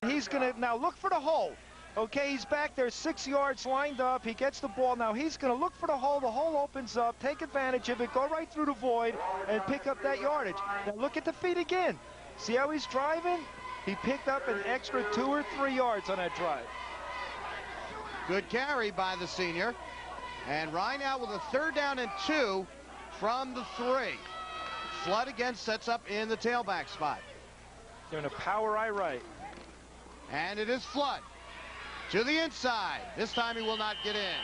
He's going to now look for the hole. Okay, he's back there 6 yards lined up. He gets the ball. Now he's going to look for the hole. The hole opens up. Take advantage of it. Go right through the void and pick up that yardage. Now look at the feet again. See how he's driving? He picked up an extra 2 or 3 yards on that drive. Good carry by the senior. And Rye now with a 3rd down and 2 from the 3. Flood again sets up in the tailback spot. They're going to power I right. And it is Flood to the inside. This time he will not get in.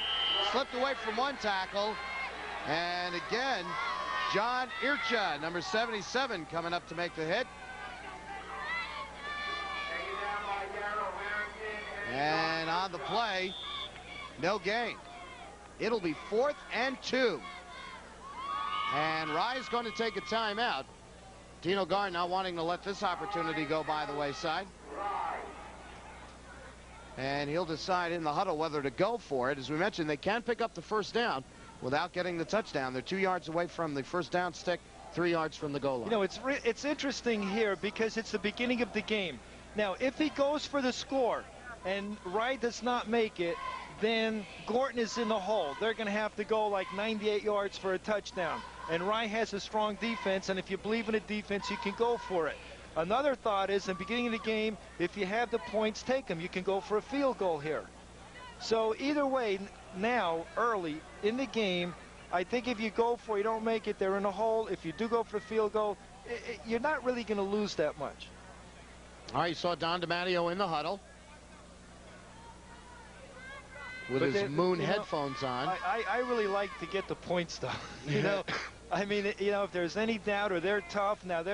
Slipped away from one tackle. And again, John Ircha, number 77, coming up to make the hit. And on the play, no gain. It'll be 4th and 2. And Rye's going to take a timeout. Dino Garn not wanting to let this opportunity go by the wayside. And he'll decide in the huddle whether to go for it. As we mentioned, they can pick up the 1st down without getting the touchdown. They're 2 yards away from the 1st down stick, 3 yards from the goal line. You know, it's interesting here because it's the beginning of the game. Now, if he goes for the score and Rye does not make it, then Gorton is in the hole. They're going to have to go like 98 yards for a touchdown. And Rye has a strong defense, and if you believe in a defense, you can go for it. Another thought is, in the beginning of the game, if you have the points, take them. You can go for a field goal here. So either way, now, early in the game, I think if you go for it, you don't make it, they're in a hole. If you do go for a field goal, you're not really going to lose that much. All right, you saw Don DiMatteo in the huddle with his moon headphones on. I really like to get the points, though. You know, I mean, you know, if there's any doubt or they're tough, now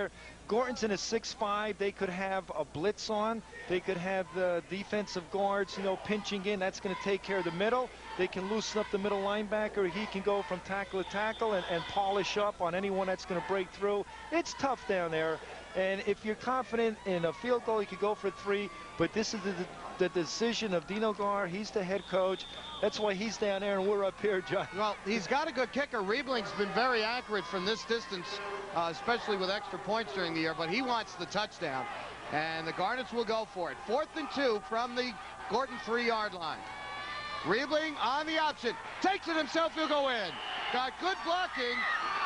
Gorton's in a 6'5". They could have a blitz on. They could have the defensive guards, you know, pinching in. That's going to take care of the middle. They can loosen up the middle linebacker. He can go from tackle to tackle and polish up on anyone that's going to break through. It's tough down there. And if you're confident in a field goal, you could go for 3. But this is the decision of Dino Gar. He's the head coach. That's why he's down there and we're up here, John. Well, he's got a good kicker. Riebling's been very accurate from this distance, especially with extra points during the year. But he wants the touchdown. And the Garnets will go for it. 4th and 2 from the Gorton 3-yard line. Riebling on the option. Takes it himself. He'll go in. Got good blocking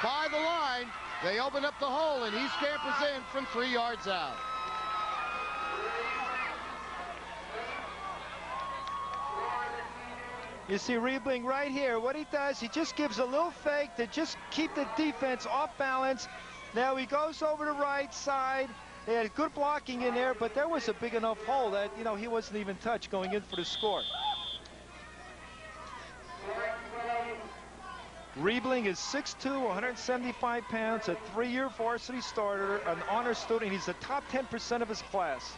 by the line. They open up the hole, and he scampers in from 3 yards out. You see Riebling right here. What he does, he just gives a little fake to just keep the defense off balance. Now he goes over the right side. They had good blocking in there, but there was a big enough hole that, you know, he wasn't even touched going in for the score. Riebling is 6'2", 175 pounds, a 3-year varsity starter, an honor student. He's the top 10% of his class.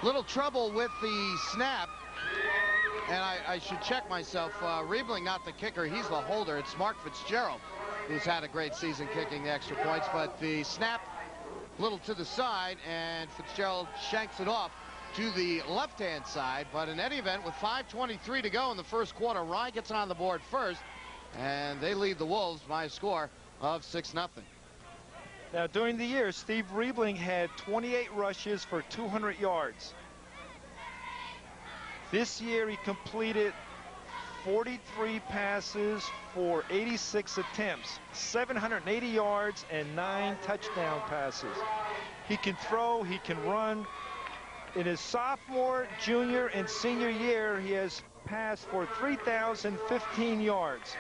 Little trouble with the snap. And I should check myself. Riebling, not the kicker. He's the holder. It's Mark Fitzgerald, who's had a great season kicking the extra points. But the snap, little to the side, and Fitzgerald shanks it off to the left-hand side. But in any event, with 5:23 to go in the first quarter, Rye gets on the board first, and they lead the Wolves by a score of 6-0. Now, during the year, Steve Riebling had 28 rushes for 200 yards. This year, he completed 43 passes for 86 attempts, 780 yards, and 9 touchdown passes. He can throw, he can run. In his sophomore, junior, and senior year, he has passed for 3,015 yards.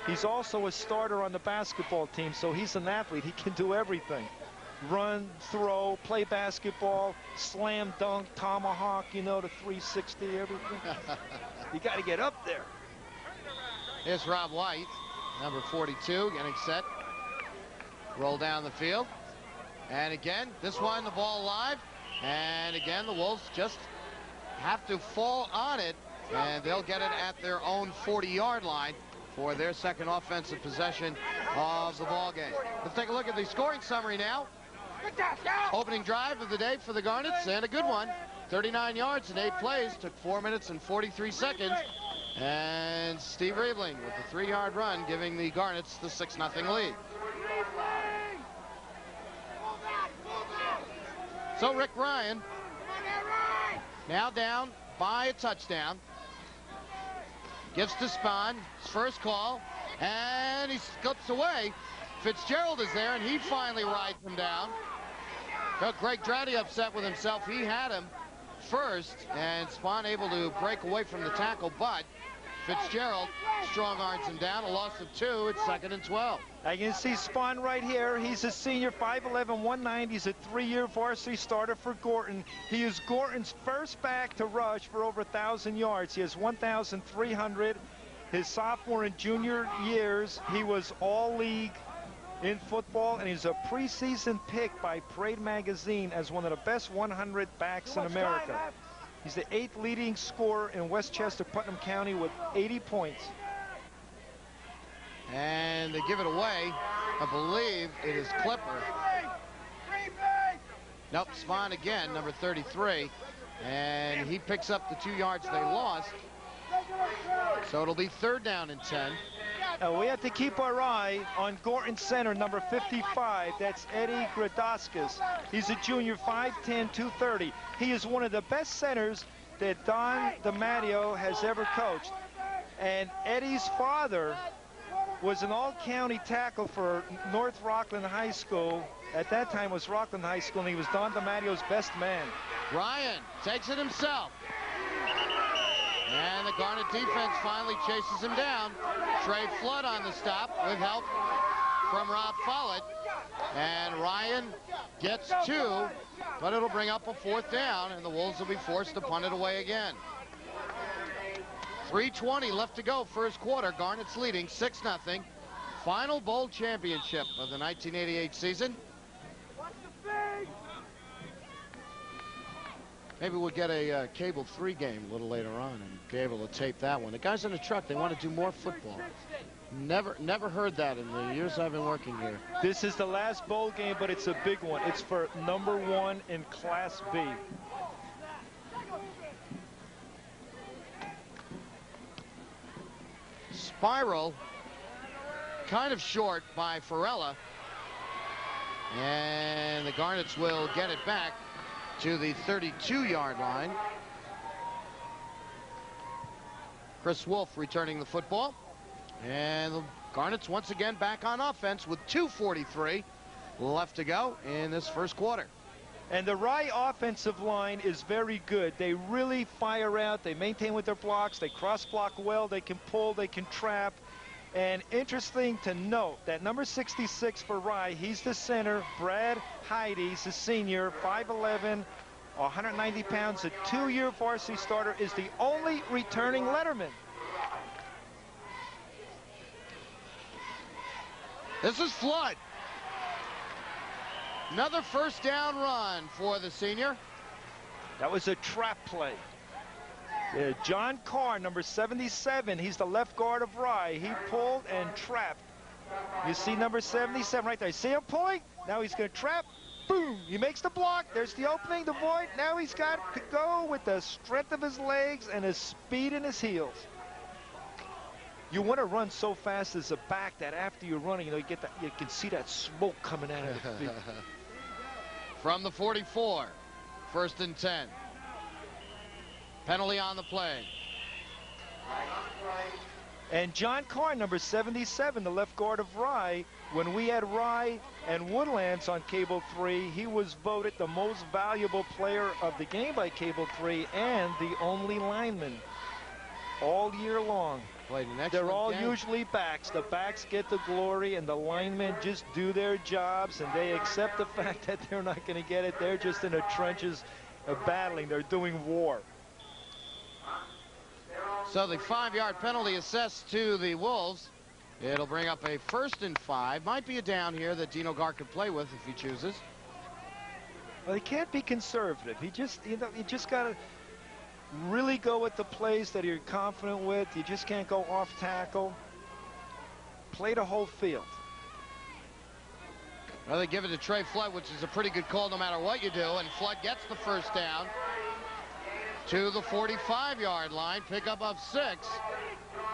He's also a starter on the basketball team, so he's an athlete. He can do everything. Run, throw, play basketball, slam dunk, tomahawk, you know, the 360, everything. You got to get up there. Here's Rob White, number 42, getting set. Roll down the field. And again, this one, the ball live. And again, the Wolves just have to fall on it, and they'll get it at their own 40-yard line for their second offensive possession of the ball game. Let's take a look at the scoring summary now. Opening drive of the day for the Garnets, and a good one. 39 yards in 8 plays, took 4 minutes and 43 seconds. And Steve Riebling with the 3-yard run, giving the Garnets the 6-0 lead. So Rick Ryan now down by a touchdown. Gives to Spahn, his first call, and he slips away. Fitzgerald is there, and he finally rides him down. Got Greg Dratty upset with himself. He had him first, and Spahn able to break away from the tackle, but Fitzgerald strong arms him down. A loss of 2. It's 2nd and 12. I can see Spahn right here. He's a senior, 5'11", 190. He's a 3-year varsity starter for Gorton. He is Gorton's first back to rush for over 1,000 yards. He has 1,300. His sophomore and junior years, he was all-league in football, and he's a preseason pick by Parade Magazine as one of the best 100 backs in America. He's the 8th leading scorer in Westchester, Putnam County with 80 points. And they give it away. I believe it is Clipper. Nope, Spahn again, number 33. And he picks up the 2 yards they lost. So it'll be 3rd down and 10. We have to keep our eye on Gorton center, number 55. That's Eddie Gradaskas. He's a junior, 5'10", 230. He is one of the best centers that Don DiMatteo has ever coached. And Eddie's father was an all-county tackle for North Rockland High School. At that time was Rockland High School, and he was Don DiMatteo's best man. Ryan takes it himself. And the Garnet defense finally chases him down. Trey Flood on the stop with help from Rob Follett. And Ryan gets 2, but it'll bring up a 4th down, and the Wolves will be forced to punt it away again. 3:20 left to go, first quarter. Garnet's leading 6-0. Final bowl championship of the 1988 season. Maybe we'll get a Cable 3 game a little later on and be able to tape that one. The guys in the truck, they want to do more football. Never heard that in the years I've been working here. This is the last bowl game, but it's a big one. It's for #1 in Class B. Spiral, kind of short by Farella. And the Garnets will get it back to the 32-yard line. Chris Wolf returning the football. And the Garnets once again back on offense with 2:43 left to go in this first quarter. And the Rye offensive line is very good. They really fire out. They maintain with their blocks. They cross-block well. They can pull. They can trap. And interesting to note that number 66 for Rye, he's the center. Brad Heide's the senior, 5'11", 190 pounds, a 2-year varsity starter, is the only returning letterman. This is Flood. Another first down run for the senior. That was a trap play. John Carr, number 77, he's the left guard of Rye. He pulled and trapped. You see number 77 right there. See him pulling? Now he's going to trap. Boom! He makes the block. There's the opening, the void. Now he's got to go with the strength of his legs and his speed in his heels. You want to run so fast as a back that after you're running, you get that, you can see that smoke coming out of your feet. From the 44, 1st and 10. Penalty on the play. And John Carr, number 77, the left guard of Rye, when we had Rye and Woodlands on Cable 3, he was voted the most valuable player of the game by Cable 3 and the only lineman all year long. They're all usually backs. The backs get the glory, and the linemen just do their jobs, and they accept the fact that they're not going to get it. They're just in the trenches battling. They're doing war. So the 5-yard penalty assessed to the Wolves. It'll bring up a 1st and 5. Might be a down here that Dino Gar could play with if he chooses. Well, he can't be conservative. You just got to really go with the plays that you're confident with. You just can't go off tackle. Play the whole field. Well, they give it to Trey Flood, which is a pretty good call no matter what you do. And Flood gets the first down to the 45-yard line. Pickup of 6.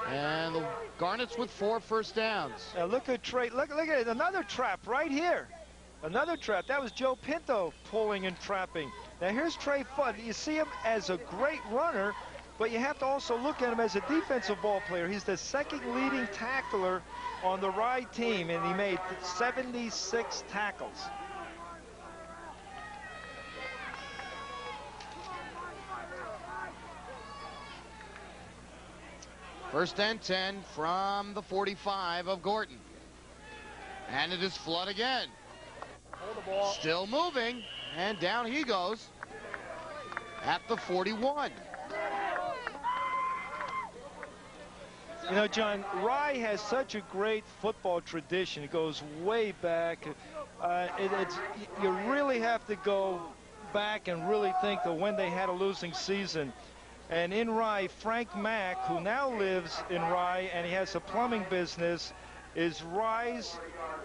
And the Garnets with 4 first downs. Now look at Trey. Look at it. Another trap right here. Another trap. That was Joe Pinto pulling and trapping. Now here's Trey Flood. You see him as a great runner, but you have to also look at him as a defensive ball player. He's the second leading tackler on the Rye team, and he made 76 tackles. First and 10 from the 45 of Gorton. And it is Flood again. Hold the ball. Still moving, and down he goes at the 41. You know, John, Rye has such a great football tradition. It goes way back. You really have to go back and really think of when they had a losing season. And in Rye, Frank Mack, who now lives in Rye and he has a plumbing business, is Rye's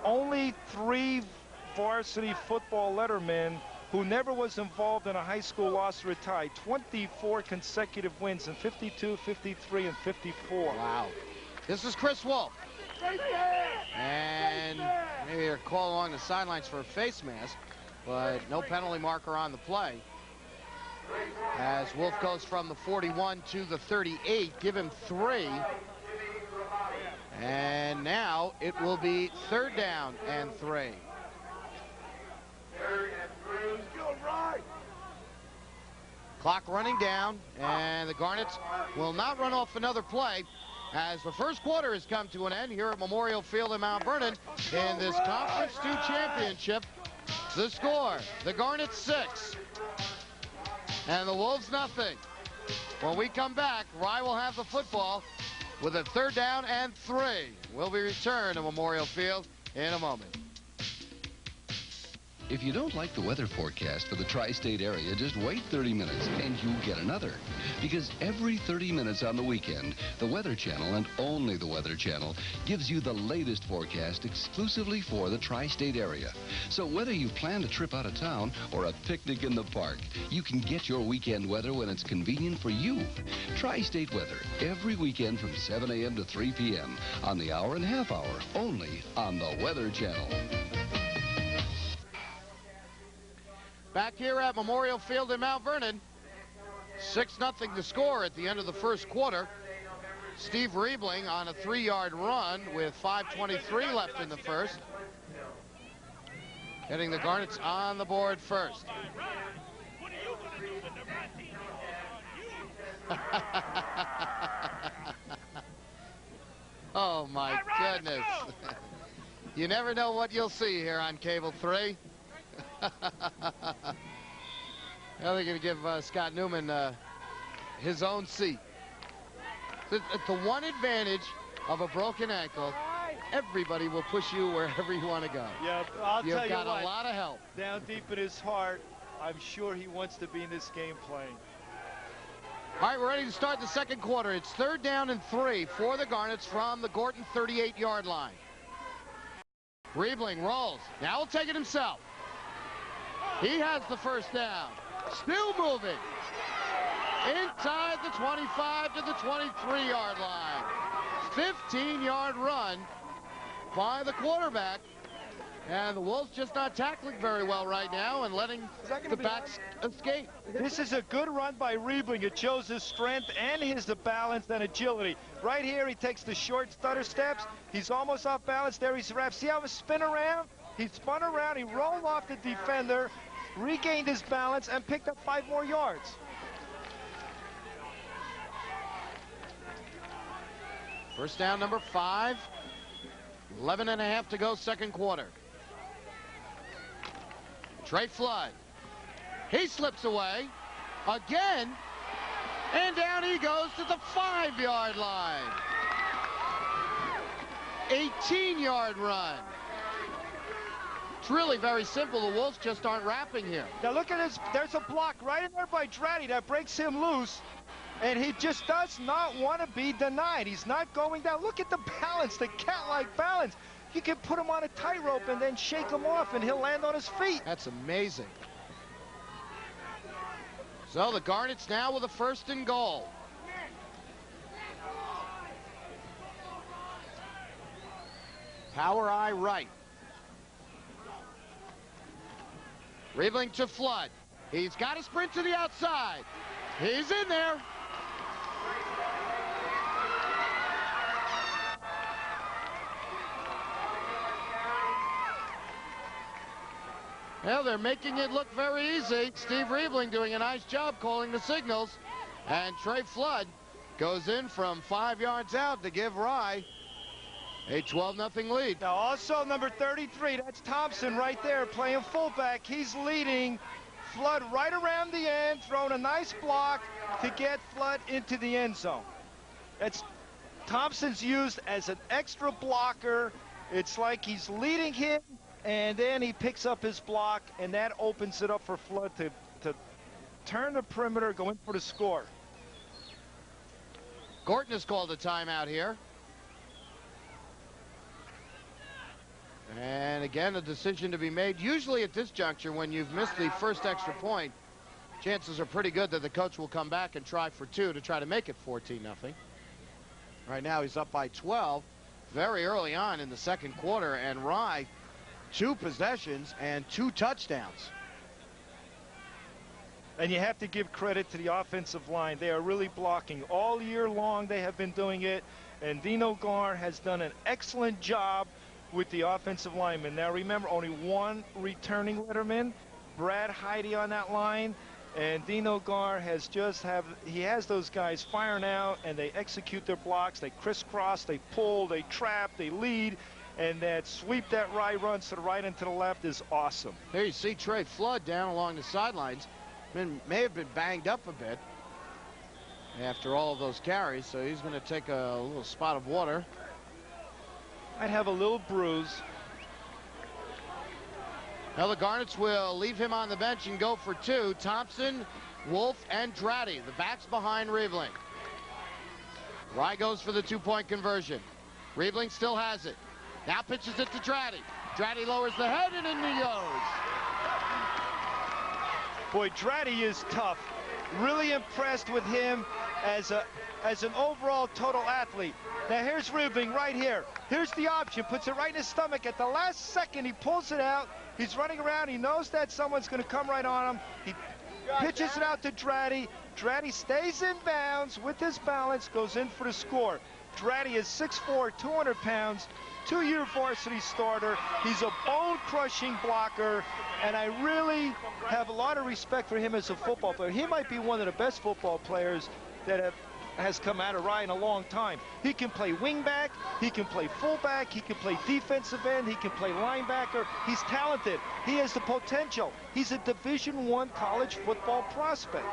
only 3 varsity football letterman who never was involved in a high school loss or a tie. 24 consecutive wins in 52, 53, and 54. Wow. This is Chris Wolf. And maybe a call along the sidelines for a face mask, but no penalty marker on the play. As Wolf goes from the 41 to the 38, give him 3. And now it will be 3rd down and 3. Clock running down, and the Garnets will not run off another play as the first quarter has come to an end here at Memorial Field in Mount Vernon in this Conference 2 championship. The score, the Garnets 6 and the Wolves nothing. When we come back, Rye will have the football with a 3rd down and 3. We'll be returned to Memorial Field in a moment. If you don't like the weather forecast for the tri-state area, just wait 30 minutes and you'll get another. Because every 30 minutes on the weekend, the Weather Channel, and only the Weather Channel, gives you the latest forecast exclusively for the tri-state area. So whether you plan a trip out of town or a picnic in the park, you can get your weekend weather when it's convenient for you. Tri-state weather every weekend from 7 a.m. to 3 p.m. on the hour and half hour, only on the Weather Channel. Back here at Memorial Field in Mount Vernon, 6-0 the score at the end of the first quarter. Steve Riebling on a 3-yard run with 5:23 left in the first. Getting the Garnets on the board first. Oh my goodness. You never know what you'll see here on Cable 3. Now they're going to give Scott Newman his own seat. The one advantage of a broken ankle, everybody will push you wherever you want to go. Yeah, I'll tell you what. You've got a lot of help. Down deep in his heart, I'm sure he wants to be in this game playing. All right, we're ready to start the second quarter. It's 3rd down and 3 for the Garnets from the Gorton 38-yard line. Riebling rolls. Now he'll take it himself. He has the first down. Still moving. Inside the 25 to the 23-yard line. 15-yard run by the quarterback. And the Wolves just not tackling very well right now and letting the backs escape. This is a good run by Riebling. It shows his strength and his balance and agility. Right here, he takes the short stutter steps. He's almost off balance. There he's wrapped. See how he spin around? He spun around. He rolled off the defender, regained his balance, and picked up 5 more yards. First down, number 5. 11.5 to go, second quarter. Trey Flood. He slips away again, and down he goes to the 5-yard line. 18-yard run. It's really very simple. The Wolves just aren't wrapping here. Now look at this. There's a block right in there by Dratty that breaks him loose. And he just does not want to be denied. He's not going down. Look at the balance, the cat-like balance. You can put him on a tightrope and then shake him off, and he'll land on his feet. That's amazing. So the Garnets now with a 1st and goal. Power eye right. Riebling to Flood. He's got a sprint to the outside. He's in there. Well, they're making it look very easy. Steve Riebling doing a nice job calling the signals. And Trey Flood goes in from 5 yards out to give Rye a 12-0 lead. Now also number 33, that's Thompson right there playing fullback. He's leading Flood right around the end, throwing a nice block to get Flood into the end zone. That's Thompson's used as an extra blocker. It's like he's leading him, and then he picks up his block, and that opens it up for Flood to turn the perimeter, go in for the score. Gorton has called a timeout here. And again, a decision to be made. Usually at this juncture, when you've missed the first extra point, chances are pretty good that the coach will come back and try for 2 to try to make it 14-0. Right now he's up by 12 very early on in the second quarter, and Rye 2 possessions and 2 touchdowns. And you have to give credit to the offensive line. They are really blocking all year long. They have been doing it, and Dino Gar has done an excellent job with the offensive linemen. Now remember, only 1 returning letterman, Brad Heide on that line, and Dino Gar has he has those guys firing out, and they execute their blocks. They crisscross, they pull, they trap, they lead, and that sweep that Rye runs to the right and to the left is awesome. Here you see Trey Flood down along the sidelines. May have been banged up a bit after all of those carries, so he's going to take a little spot of water. Might have a little bruise. Now the Garnets will leave him on the bench and go for 2. Thompson, Wolf, and Dratty, the backs behind Riebling. Rye goes for the 2-point conversion. Riebling still has it. Now pitches it to Dratty. Dratty lowers the head, and in he goes. Boy, Dratty is tough. Really impressed with him as an overall total athlete. Now here's Riebling right here. Here's the option. Puts it right in his stomach. At the last second, he pulls it out. He's running around. He knows that someone's going to come right on him. He pitches it out to Dratty. Dratty stays in bounds with his balance, goes in for the score. Dratty is 6'4", 200 pounds, 2-year varsity starter. He's a bone-crushing blocker, and I really have a lot of respect for him as a football player. He might be one of the best football players that has come out of Rye in a long time. He can play wingback, he can play fullback, he can play defensive end, he can play linebacker. He's talented. He has the potential. He's a Division I college football prospect.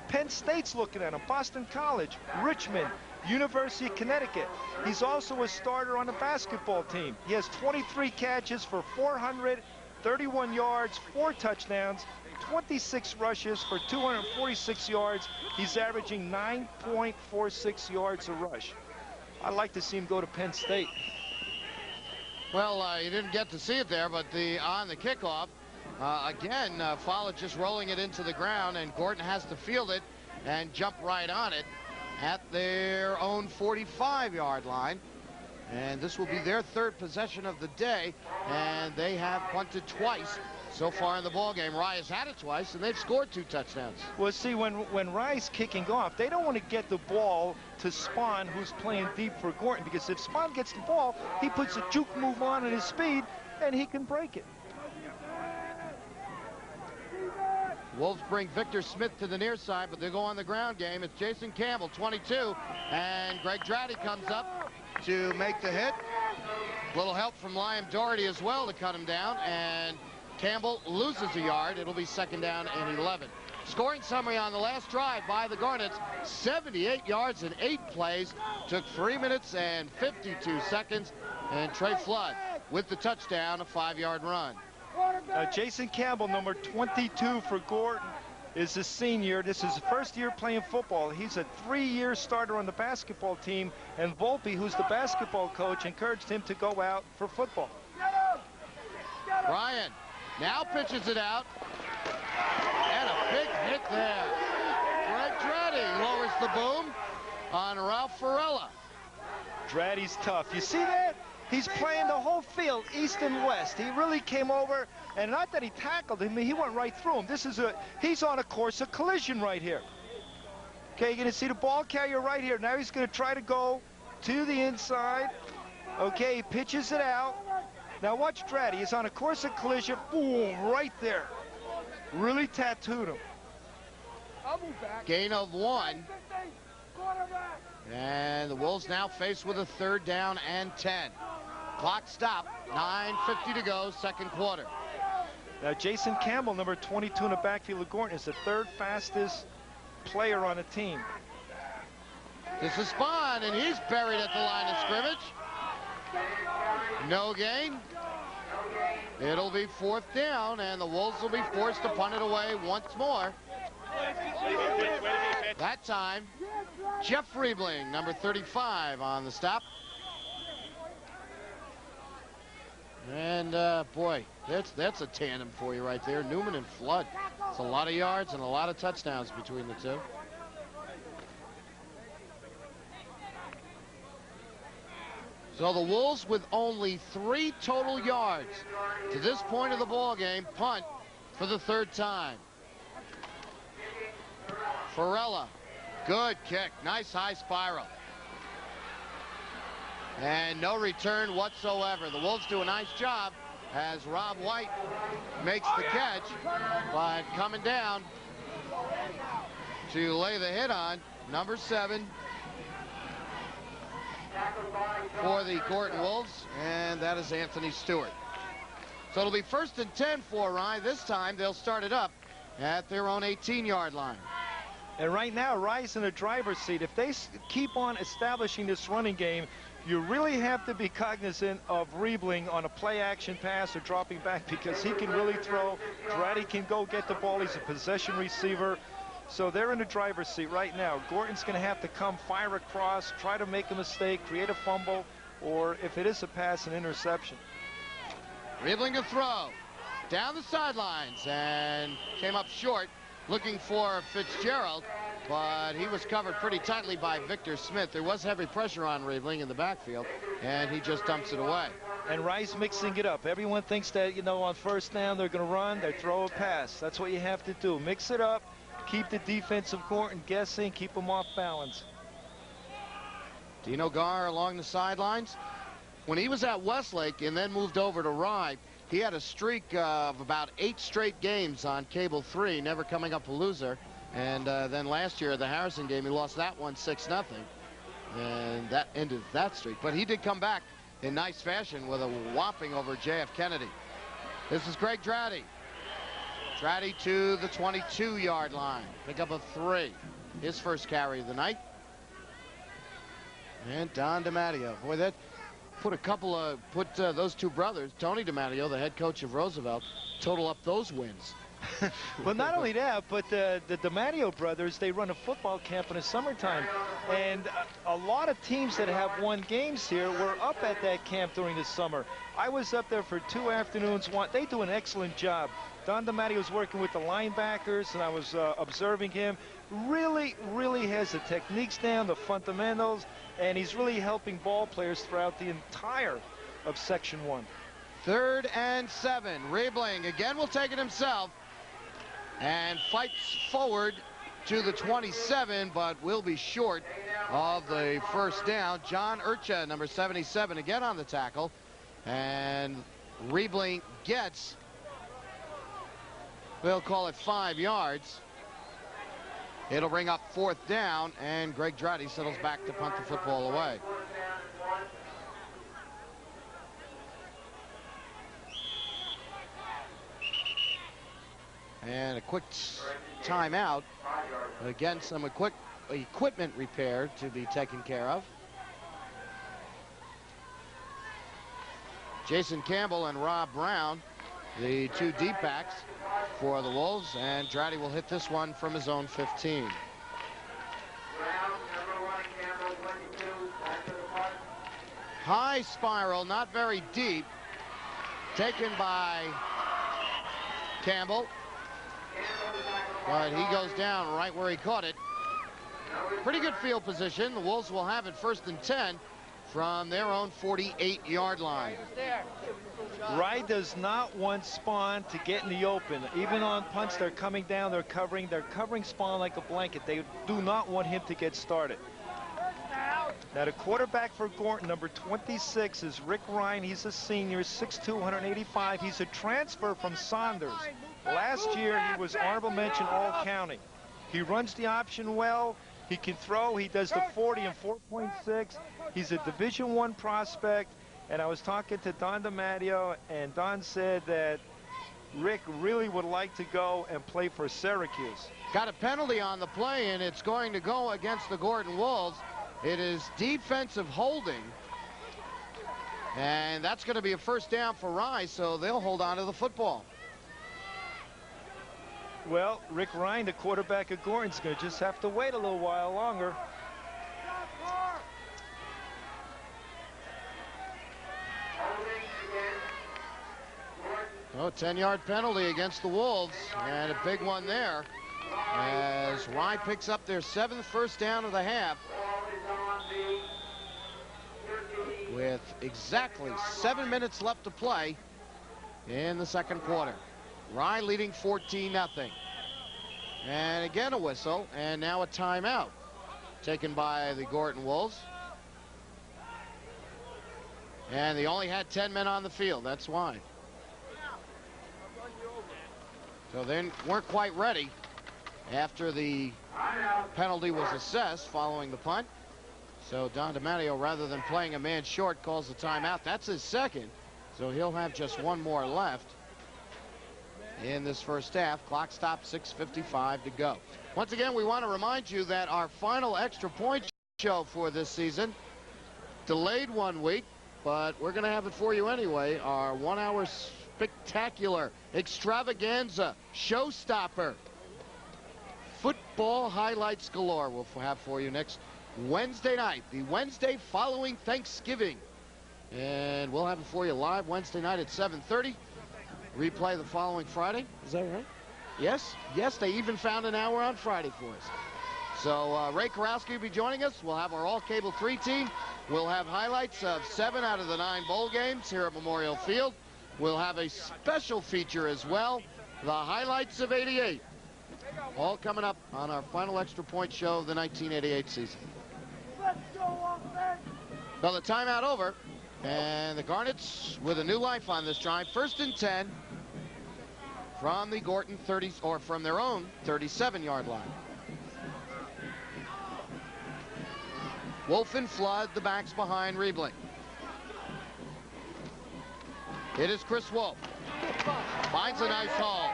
Penn State's looking at him, Boston College, Richmond, University of Connecticut. He's also a starter on the basketball team. He has 23 catches for 431 yards, 4 touchdowns, 26 rushes for 246 yards. He's averaging 9.46 yards a rush. I'd like to see him go to Penn State. Well, you didn't get to see it there, but on the kickoff, again, Follett just rolling it into the ground, and Gorton has to field it and jump right on it at their own 45-yard line. And this will be their 3rd possession of the day, and they have punted twice so far in the ballgame. Rye has had it twice, and they've scored 2 touchdowns. Well, see, when Rye's kicking off, they don't want to get the ball to Spahn, who's playing deep for Gorton, because if Spahn gets the ball, he puts a juke move on at his speed, and he can break it. Wolves bring Victor Smith to the near side, but they go on the ground game. It's Jason Campbell, 22, and Greg Dratty comes up to make the hit. Little help from Liam Doherty as well to cut him down, and Campbell loses a yard. It'll be 2nd down and 11. Scoring summary on the last drive by the Garnets: 78 yards in 8 plays, took 3 minutes and 52 seconds, and Trey Flood with the touchdown, a 5-yard run. Jason Campbell, number 22 for Gorton, is a senior. This is his first year playing football. He's a 3-year starter on the basketball team, and Volpe, who's the basketball coach, encouraged him to go out for football. Ryan now pitches it out, and a big hit there. Greg Dratty lowers the boom on Ralph Farella. Dratty's tough. You see that? He's playing the whole field, east and west. He really came over, and not that he tackled him, he went right through him. He's on a course of collision right here. Okay, you're going to see the ball carrier right here. Now he's going to try to go to the inside. Okay, he pitches it out. Now watch Dratty. He's on a course of collision. Boom, right there. Really tattooed him. Gain of 1. And the Wolves now faced with a 3rd down and 10. Clock stopped. 9:50 to go, second quarter. Now Jason Campbell, number 22 in the backfield of Gorton, is the 3rd fastest player on the team. This is Spahn, and he's buried at the line of scrimmage. No gain. It'll be 4th down, and the Wolves will be forced to punt it away once more. That time, Jeff Riebling, number 35, on the stop. And, boy, that's a tandem for you right there. Newman and Flood. It's a lot of yards and a lot of touchdowns between the two. So the Wolves with only 3 total yards to this point of the ball game, punt for the 3rd time. Farella, good kick, nice high spiral. And no return whatsoever. The Wolves do a nice job as Rob White makes the catch, but coming down to lay the hit on, number 7 for the Gorton Wolves, and that is Anthony Stewart. So it'll be 1st and 10 for Rye. This time they'll start it up at their own 18-yard line. And right now, Rye's in the driver's seat. If they keep on establishing this running game, you really have to be cognizant of Riebling on a play-action pass or dropping back, because he can really throw. Dratty can go get the ball. He's a possession receiver. So they're in the driver's seat right now. Gorton's going to have to come, fire across, try to make a mistake, create a fumble, or if it is a pass, an interception. Riebling to throw down the sidelines and came up short, looking for Fitzgerald, but he was covered pretty tightly by Victor Smith. There was heavy pressure on Riebling in the backfield, and he just dumps it away. And Rice mixing it up. Everyone thinks that, you know, on 1st down they're going to run, they throw a pass. That's what you have to do. Mix it up. Keep the defense of Gorton guessing, keep them off balance. Dino Gar along the sidelines. When he was at Westlake and then moved over to Rye, he had a streak of about 8 straight games on Cable 3, never coming up a loser. And then last year, the Harrison game, he lost that one 6-0. And that ended that streak. But he did come back in nice fashion with a whopping over J.F. Kennedy. This is Greg Dratty. Dratty to the 22-yard line. Pick up a 3. His first carry of the night. And Don DiMatteo. Boy, that put those 2 brothers, Tony DiMatteo, the head coach of Roosevelt, total up those wins. Well, not only that, but the DiMatteo brothers, they run a football camp in the summertime. And a lot of teams that have won games here were up at that camp during the summer. I was up there for 2 afternoons. They do an excellent job. Don DiMatteo was working with the linebackers, and I was observing him. Really has the techniques down, the fundamentals, and he's really helping ball players throughout the entire of Section 1. 3rd and 7. Riebling again will take it himself and fights forward to the 27, but will be short of the 1st down. John Urcha, number 77, again on the tackle, and Riebling gets, we'll call it 5 yards. It'll bring up 4th down, and Greg Dratty settles back to punt the football away. And a quick timeout. Again, some equipment repair to be taken care of. Jason Campbell and Rob Brown, the 2 deep backs for the Wolves, and Dratty will hit this one from his own 15. High spiral, not very deep, taken by Campbell, but he goes down right where he caught it. Pretty good field position. The Wolves will have it 1st and 10 from their own 48-yard line. Rye does not want Spahn to get in the open. Even on punts, they're coming down, they're covering Spahn like a blanket. They do not want him to get started. Now the quarterback for Gorton, number 26, is Rick Ryan. He's a senior, 6'2", 185. He's a transfer from Saunders. Last year, he was honorable mention all-county. He runs the option well. He can throw. He does the 40 in 4.6. He's a Division I prospect. And I was talking to Don DiMatteo, and Don said that Rick really would like to go and play for Syracuse. Got a penalty on the play, and it's going to go against the Gorton Wolves. It is defensive holding. And that's going to be a first down for Rye, so they'll hold on to the football. Well, Rick Ryan, the quarterback of Gorton, is going to just have to wait a little while longer. Oh, 10-yard penalty against the Wolves, and a big one there as Rye picks up their 7th first down of the half with exactly 7 minutes left to play in the second quarter. Rye leading 14-0. And again a whistle, and now a timeout taken by the Gorton Wolves. And they only had 10 men on the field, that's why. So they weren't quite ready after the penalty was assessed following the punt. So Don DiMatteo, rather than playing a man short, calls the timeout. That's his second, so he'll have just one more left in this first half. Clock stops, 6:55 to go. Once again, we want to remind you that our final extra point show for this season, delayed 1 week, but we're going to have it for you anyway. Our 1 hour spectacular extravaganza showstopper football highlights galore we'll have for you next Wednesday night, the Wednesday following Thanksgiving, and we'll have it for you live Wednesday night at 7:30. Replay the following Friday. Is that right? Yes, they even found an hour on Friday for us. So Ray Karowski will be joining us. We'll have our all-cable 3 team. We'll have highlights of 7 out of the 9 bowl games here at Memorial Field. We'll have a special feature as well, the highlights of '88. All coming up on our final extra point show of the 1988 season. Well, the timeout over, and the Garnets with a new life on this drive. 1st and 10 from the Gorton 30, or from their own 37-yard line. Wolf and Flood, the backs behind Riebling. It is Chris Wolf. Finds a nice haul.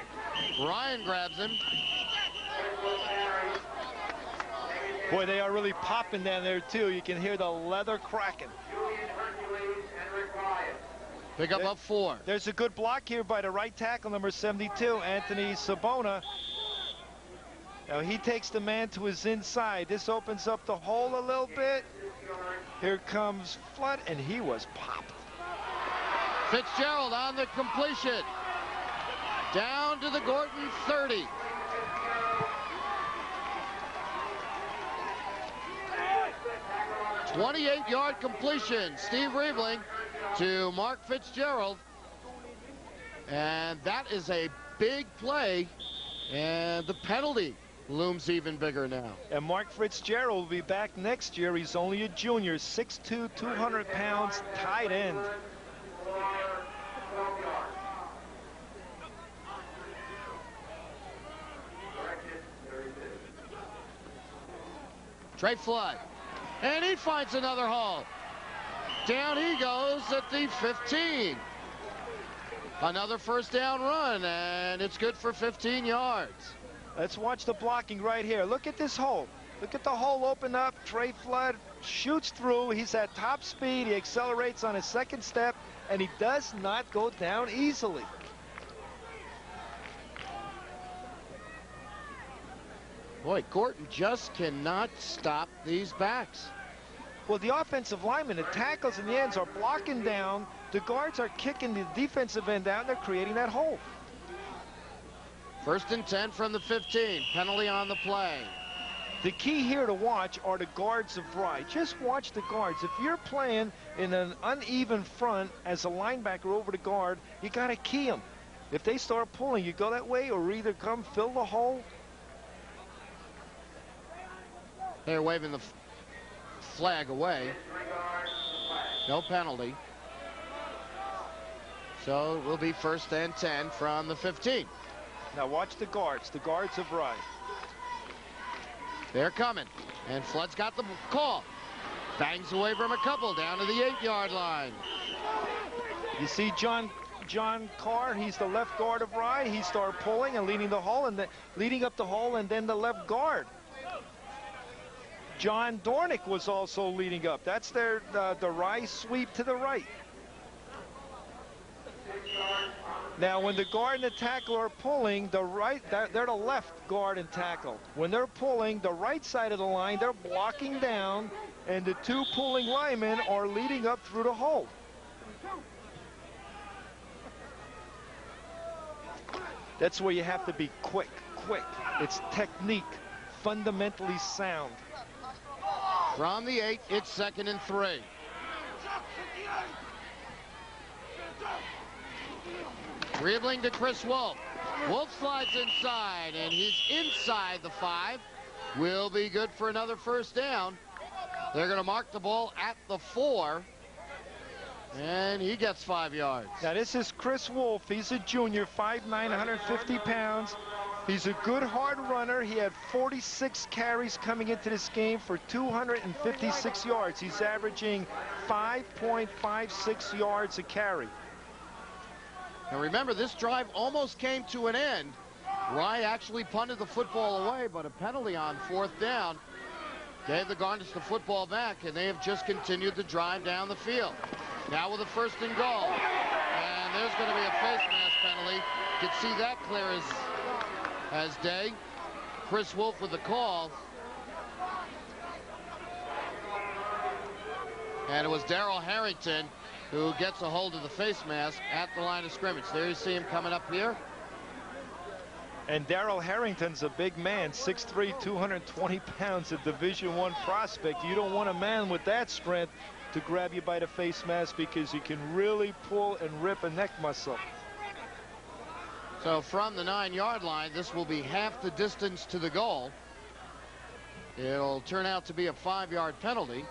Ryan grabs him. Boy, they are really popping down there, too. You can hear the leather cracking. Pick up 4. There's a good block here by the right tackle, number 72, Anthony Sabona. Now he takes the man to his inside. This opens up the hole a little bit. Here comes Flood, and he was popped. Fitzgerald on the completion. Down to the Gorton 30. '28-yard completion. Steve Riebling to Mark Fitzgerald. And that is a big play. And the penalty looms even bigger now. And Mark Fitzgerald will be back next year. He's only a junior, 6'2", 200 pounds, tight end. Trey Flood. And he finds another hole. Down he goes at the 15. Another first down run, and it's good for 15 yards. Let's watch the blocking right here. Look at this hole. Look at the hole open up. Trey Flood shoots through. He's at top speed. He accelerates on his second step, and he does not go down easily. Boy, Gorton just cannot stop these backs. Well, the offensive linemen, the tackles and the ends are blocking down. The guards are kicking the defensive end down. They're creating that hole. 1st and 10 from the 15. Penalty on the play. The key here to watch are the guards of Rye. Just watch the guards. If you're playing in an uneven front as a linebacker over the guard, you got to key them. If they start pulling, you go that way or either come fill the hole. They're waving the flag away. No penalty. So it will be 1st and 10 from the 15. Now watch the guards of Rye. They're coming. And Flood's got the call. Bangs away from a couple down to the 8-yard line. You see John Carr, he's the left guard of Rye. He started pulling and leading the hole and leading up the hole, and then the left guard. John Dornick was also leading up. That's the Rye sweep to the right. Now, when the guard and the tackle are pulling, they're the left guard and tackle. When they're pulling the right side of the line, they're blocking down, and the 2 pulling linemen are leading up through the hole. That's where you have to be quick. It's technique, fundamentally sound. From the 8, it's 2nd and 3. Dribbling to Chris Wolf. Wolf slides inside, and he's inside the 5. Will be good for another 1st down. They're going to mark the ball at the 4. And he gets 5 yards. Now this is Chris Wolf. He's a junior, 5'9", 150 pounds. He's a good hard runner. He had 46 carries coming into this game for 256 yards. He's averaging 5.56 yards a carry. And remember, this drive almost came to an end. Rye actually punted the football away, but a penalty on 4th down gave the Garnets the football back, and they have just continued to drive down the field. Now with a 1st and goal. And there's going to be a face mask penalty. You can see that clear as day. Chris Wolf with the call. And it was Darrell Harrington who gets a hold of the face mask at the line of scrimmage. There you see him coming up here. And Darrell Harrington's a big man, 6'3", 220 pounds, a Division I prospect. You don't want a man with that strength to grab you by the face mask because he can really pull and rip a neck muscle. So from the 9-yard line, this will be half the distance to the goal. It'll turn out to be a 5-yard penalty.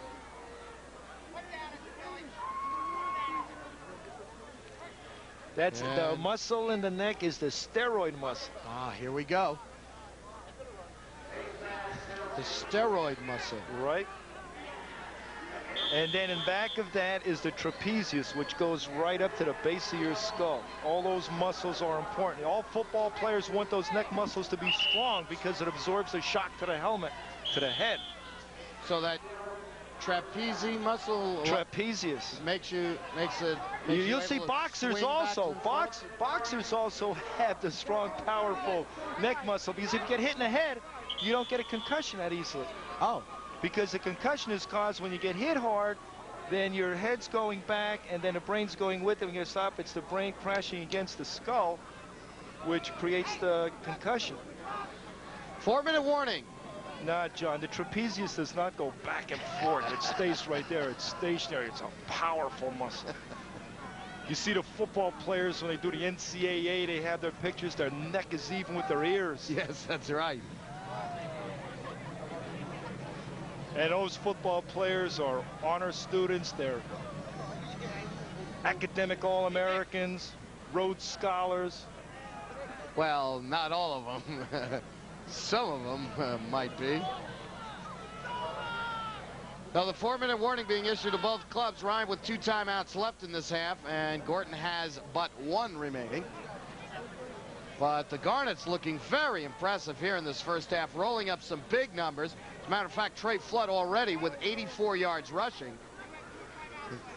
That's the muscle in the neck is the steroid muscle. Ah, here we go. The steroid muscle. Right. And then in back of that is the trapezius, which goes right up to the base of your skull. All those muscles are important. All football players want those neck muscles to be strong because it absorbs the shock to the helmet, to the head. So that trapezius muscle trapezius you'll see boxers also. Boxers also have the strong, powerful neck muscle because if you get hit in the head, you don't get a concussion that easily. Oh. Because the concussion is caused when you get hit hard, then your head's going back and then the brain's going with it. When you stop, it's the brain crashing against the skull, which creates the concussion. 4-minute warning. Nah, John, the trapezius does not go back and forth. It stays right there. It's stationary. It's a powerful muscle. You see the football players when they do the NCAA, they have their pictures. Their neck is even with their ears. Yes, that's right. And those football players are honor students. They're academic All-Americans, Rhodes Scholars. Well, not all of them. Some of them might be. Now the 4-minute warning being issued to both clubs. Ryan with 2 timeouts left in this half, and Gorton has but 1 remaining. But the Garnets looking very impressive here in this first half, rolling up some big numbers. As a matter of fact, Trey Flood already with 84 yards rushing.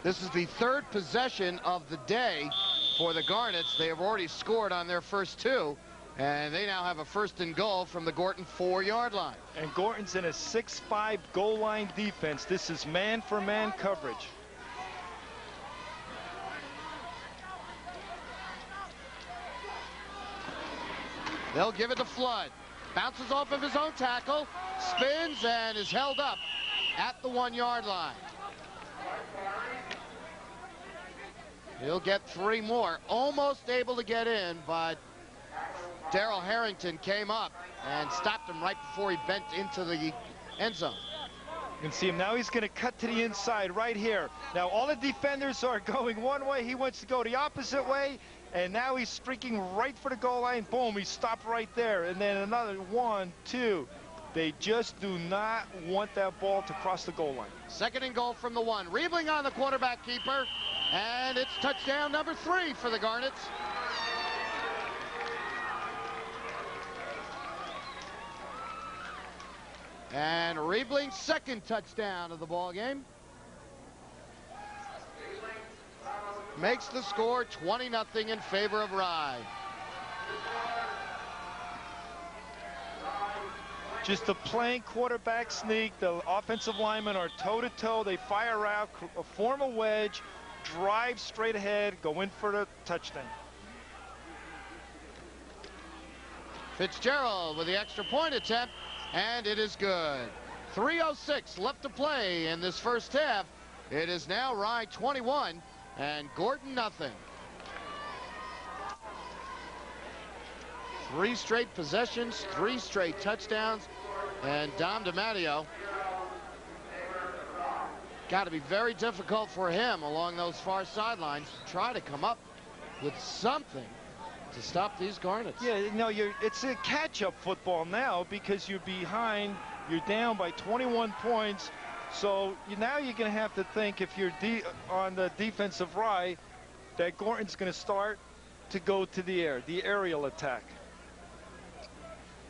This is the 3rd possession of the day for the Garnets. They have already scored on their first 2. And they now have a 1st and goal from the Gorton 4-yard line. And Gorton's in a 6-5 goal line defense. This is man-for-man coverage. They'll give it to Flood. Bounces off of his own tackle, spins, and is held up at the 1-yard line. He'll get 3 more. Almost able to get in, but Darrell Harrington came up and stopped him right before he bent into the end zone. You can see him now. He's going to cut to the inside right here. Now all the defenders are going one way. He wants to go the opposite way, and now he's streaking right for the goal line. Boom, he stopped right there. And then another 1, 2. They just do not want that ball to cross the goal line. 2nd and goal from the 1. Riebling on the quarterback keeper, and it's touchdown number 3 for the Garnets. And Riebling's 2nd touchdown of the ball game makes the score 20-0 in favor of Rye. Just a plain quarterback sneak. The offensive linemen are toe-to-toe. They fire out, form a wedge, drive straight ahead, go in for the touchdown. Fitzgerald with the extra point attempt, and it is good. 3:06 left to play in this first half. It is now Rye 21 and Gorton nothing. 3 straight possessions, 3 straight touchdowns, and Dom DiMatteo. Got to be very difficult for him along those far sidelines to try to come up with something to stop these Garnets. Yeah, no, it's a catch-up football now because you're behind. You're down by 21 points. So now you're going to have to think, if you're on the defensive Rye, that Gorton's going to start to go to the air, the aerial attack.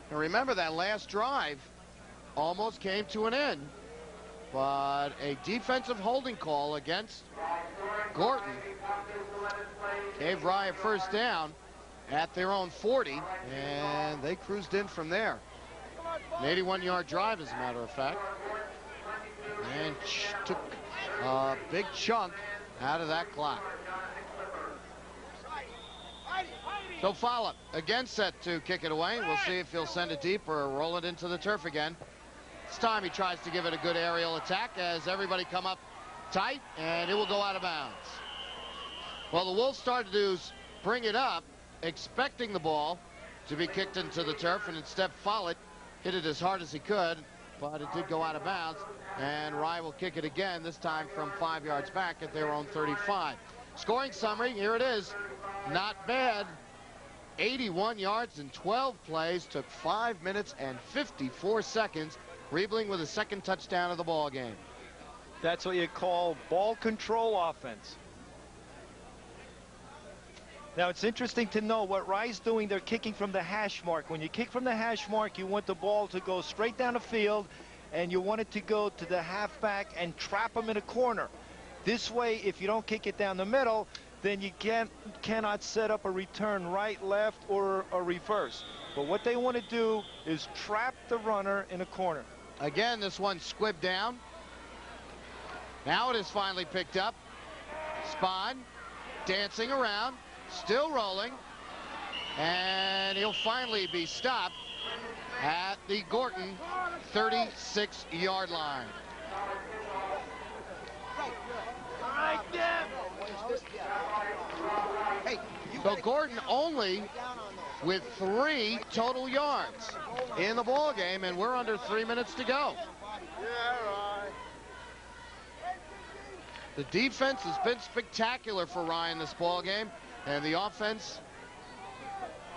And remember, that last drive almost came to an end, but a defensive holding call against Gorton gave Rye a first down at their own 40, and they cruised in from there. An 81-yard drive, as a matter of fact, and took a big chunk out of that clock. So Follett again set to kick it away. We'll see if he'll send it deep or roll it into the turf again. This time he tries to give it a good aerial attack as everybody come up tight, and it will go out of bounds. Well, the Wolves started to bring it up, expecting the ball to be kicked into the turf, and instead Follett hit it as hard as he could, but it did go out of bounds, and Rye will kick it again, this time from 5 yards back at their own 35. Scoring summary, here it is. Not bad. 81 yards in 12 plays, took 5 minutes and 54 seconds. Riebling with a 2nd touchdown of the ball game. That's what you call ball control offense. Now it's interesting to know what Rye's doing. They're kicking from the hash mark. When you kick from the hash mark, you want the ball to go straight down the field, and you want it to go to the halfback and trap him in a corner. This way, if you don't kick it down the middle, then you cannot set up a return right, left, or a reverse. But what they want to do is trap the runner in a corner. Again, this one squibbed down. Now it is finally picked up. Spahn dancing around, still rolling, and he'll finally be stopped at the Gorton 36-yard line. So Gorton only with 3 total yards in the ball game, and we're under 3 minutes to go. The defense has been spectacular for Rye in this ball game, and the offense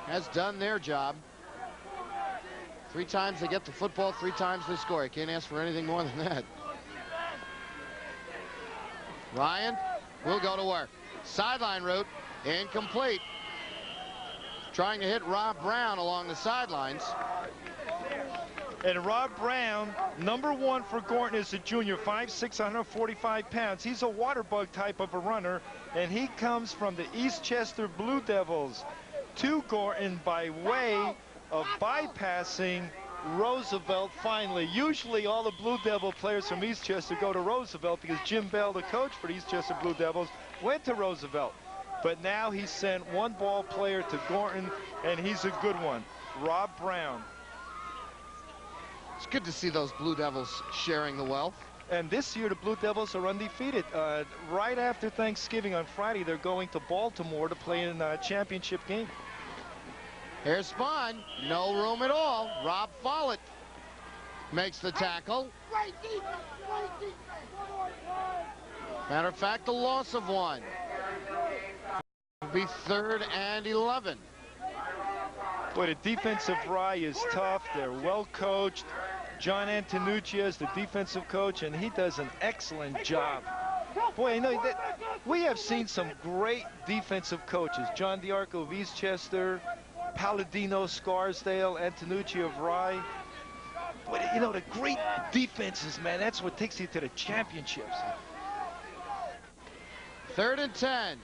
has done their job. 3 times they get the football, 3 times they score. You can't ask for anything more than that. Ryan will go to work. Sideline route, incomplete. Trying to hit Rob Brown along the sidelines. And Rob Brown, #1 for Gorton, is a junior, 5'6", 145 pounds. He's a water bug type of a runner, and he comes from the Eastchester Blue Devils to Gorton by way of bypassing Roosevelt finally. Usually all the Blue Devil players from Eastchester go to Roosevelt because Jim Bell, the coach for the Eastchester Blue Devils, went to Roosevelt. But now he sent one ball player to Gorton, and he's a good one, Rob Brown. It's good to see those Blue Devils sharing the wealth. And this year, the Blue Devils are undefeated. Right after Thanksgiving on Friday, they're going to Baltimore to play in a championship game. Here's Spahn. No room at all. Rob Follett makes the tackle. Matter of fact, a loss of 1. It'll be 3rd and 11. Boy, the defensive Rye is tough. They're well coached. John Antonucci is the defensive coach, and he does an excellent job. Boy, you know, we have seen some great defensive coaches. John DiArco of Eastchester, Palladino, Scarsdale, Antonucci of Rye. But, you know, the great defenses, man, that's what takes you to the championships. 3rd and 10.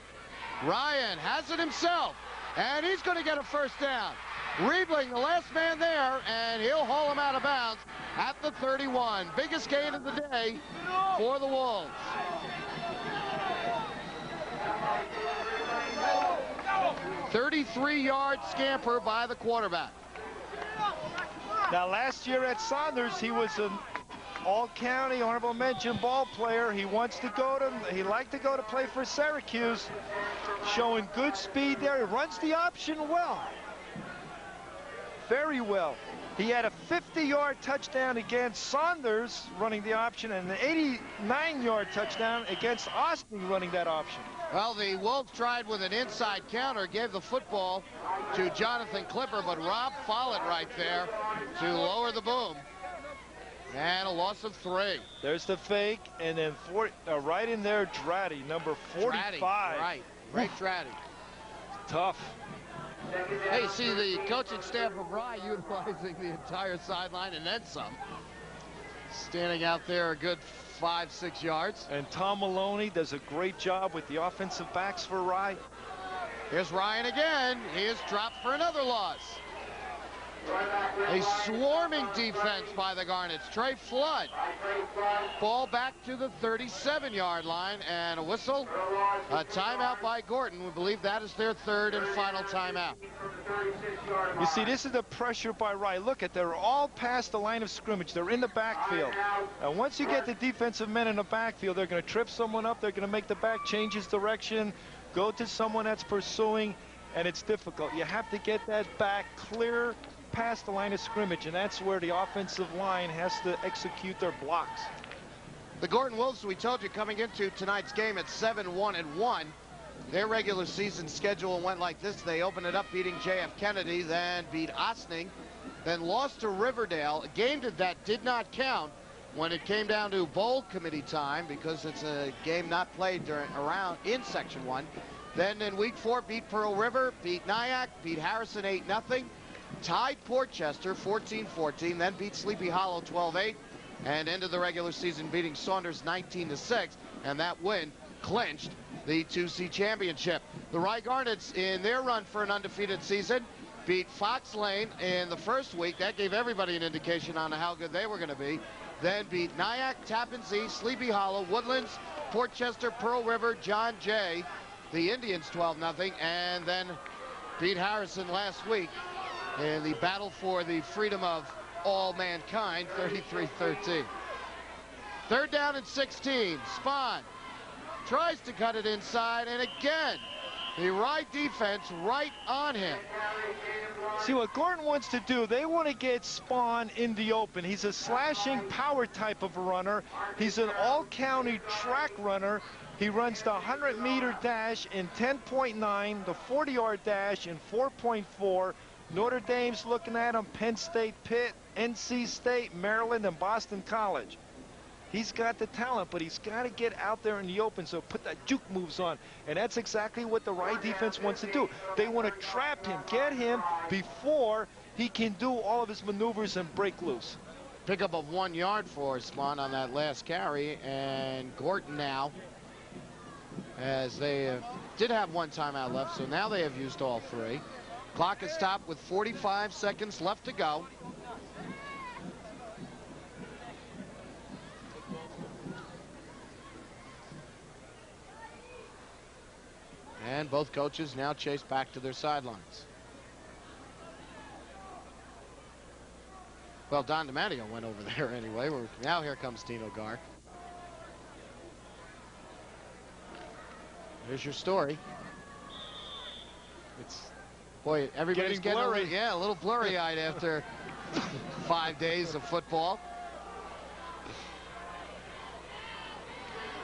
Ryan has it himself, and he's going to get a first down. Riebling, the last man there, and he'll haul him out of bounds at the 31. Biggest gain of the day for the Wolves. "33-yard scamper by the quarterback." Now, last year at Saunders, he was an all-county honorable mention ball player. He liked to go to play for Syracuse, showing good speed there. He runs the option well. Very well. He had a 50-yard touchdown against Saunders running the option and an 89-yard touchdown against Austin running that option. Well, the Wolves tried with an inside counter, gave the football to Jonathan Clipper, but Rob Follett right there to lower the boom. And a loss of 3. There's the fake, and then right in there, Dratty, number 45. Dratty, right. Great Dratty. Tough. Hey, you see the coaching staff of Rye utilizing the entire sideline and then some. Standing out there a good 5-6 yards. And Tom Maloney does a great job with the offensive backs for Rye. Here's Ryan again. He is dropped for another loss. A swarming defense by the Garnets. Trey Flood. Ball back to the 37-yard line, and a whistle. A timeout by Gorton. We believe that is their 3rd and final timeout. You see, this is the pressure by Rye. Look at, they're all past the line of scrimmage. They're in the backfield. And once you get the defensive men in the backfield, they're going to trip someone up. They're going to make the back change his direction, go to someone that's pursuing, and it's difficult. You have to get that back clear past the line of scrimmage, and that's where the offensive line has to execute their blocks. The Gorton Wolves, we told you, coming into tonight's game at 7-1-1. Their regular season schedule went like this. They opened it up beating J.F. Kennedy, then beat Ossining, then lost to Riverdale, a game that did not count when it came down to bowl committee time because it's a game not played in Section 1. Then in week 4, beat Pearl River, beat Nyack, beat Harrison 8-0. Tied Portchester 14-14, then beat Sleepy Hollow 12-8, and ended the regular season beating Saunders 19-6, and that win clinched the 2C championship. The Rye Garnets, in their run for an undefeated season, beat Fox Lane in the first week. That gave everybody an indication on how good they were going to be. Then beat Nyack, Tappan Zee, Sleepy Hollow, Woodlands, Portchester, Pearl River, John Jay, the Indians 12-0, and then beat Harrison last week in the battle for the freedom of all mankind, 33-13. 3rd down and 16. Spahn tries to cut it inside, and again, the Rye defense right on him. See what Gorton wants to do, they want to get Spahn in the open. He's a slashing power type of a runner. He's an all-county track runner. He runs the 100-meter dash in 10.9, the 40-yard dash in 4.4. Notre Dame's looking at him, Penn State, Pitt, NC State, Maryland, and Boston College. He's got the talent, but he's got to get out there in the open, so put the juke moves on. And that's exactly what the Rye defense wants to do. They want to trap him, get him before he can do all of his maneuvers and break loose. Pickup of 1 yard for Spahn on that last carry, and Gorton now, as they did have 1 timeout left, so now they have used all 3. Clock is stopped with 45 seconds left to go. And both coaches now chase back to their sidelines. Well, Don DiMatteo went over there anyway. Now here comes Dino Gar. Here's your story. It's, boy, everybody's getting blurry. a little blurry-eyed after 5 days of football.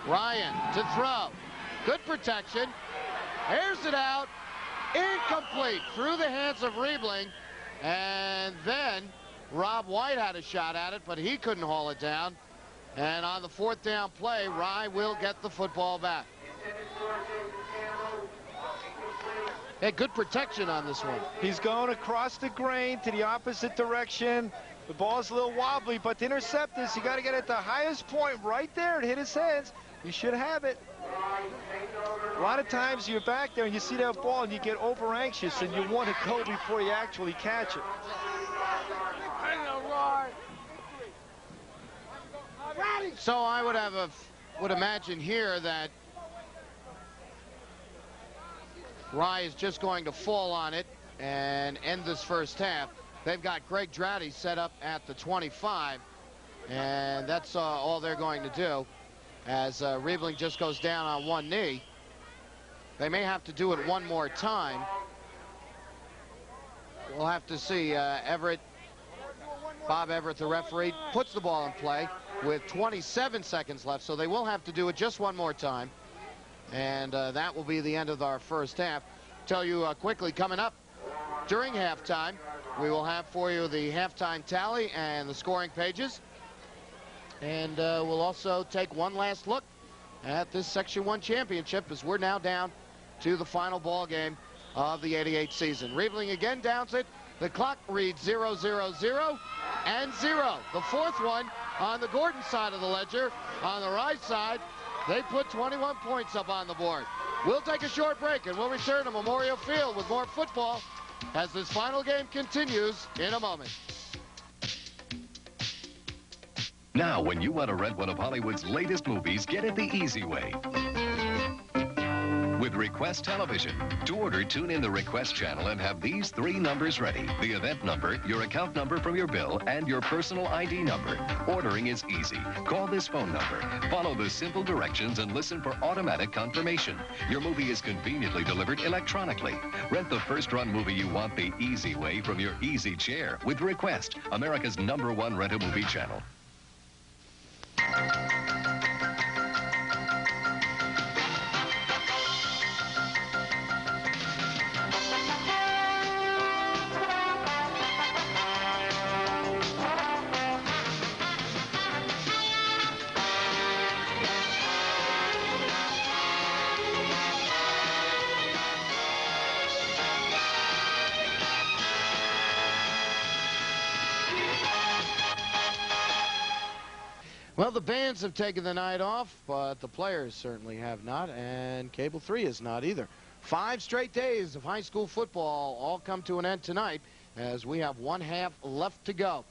Ryan to throw. Good protection. Airs it out. Incomplete. Through the hands of Riebling. And then Rob White had a shot at it, but he couldn't haul it down. And on the 4th down play, Rye will get the football back. Hey, good protection on this one. He's going across the grain to the opposite direction. The ball's a little wobbly, but to intercept this, you got to get at the highest point right there and hit his hands. You should have it. A lot of times you're back there and you see that ball and you get over anxious and you want to go before you actually catch it. So I would imagine here that Rye is just going to fall on it and end this first half. They've got Greg Dratty set up at the 25, and that's all they're going to do, as Riebling just goes down on one knee. They may have to do it one more time. We'll have to see. Bob Everett, the referee, puts the ball in play with 27 seconds left, so they will have to do it just one more time. And that will be the end of our first half. Tell you quickly, coming up during halftime, we will have for you the halftime tally and the scoring pages. And we'll also take one last look at this Section 1 championship, as we're now down to the final ball game of the '88 season. Riebling again downs it. The clock reads 0, 0, 0, and 0. The fourth one on the Gorton side of the ledger. On the right side, they put 21 points up on the board. We'll take a short break, and we'll return to Memorial Field with more football as this final game continues in a moment. Now, when you want to rent one of Hollywood's latest movies, get it the easy way. With Request Television. To order, tune in the Request channel and have these 3 numbers ready. The event number, your account number from your bill, and your personal ID number. Ordering is easy. Call this phone number. Follow the simple directions and listen for automatic confirmation. Your movie is conveniently delivered electronically. Rent the first-run movie you want the easy way from your easy chair with Request, America's #1 rent-a-movie channel. Well, the bands have taken the night off, but the players certainly have not, and Cable 3 is not either. 5 straight days of high school football all come to an end tonight, as we have one half left to go.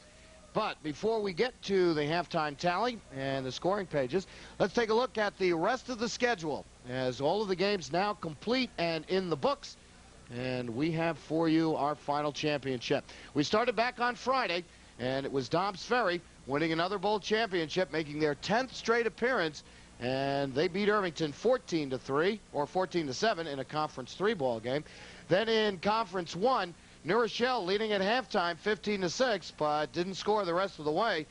But before we get to the halftime tally and the scoring pages, let's take a look at the rest of the schedule, as all of the games now complete and in the books. And we have for you our final championship. We started back on Friday, and it was Dobbs Ferry winning another bowl championship, making their 10th straight appearance, and they beat Irvington 14-3 or 14-7 in a Conference 3 ball game. Then in Conference 1, New Rochelle leading at halftime 15-6, but didn't score the rest of the way,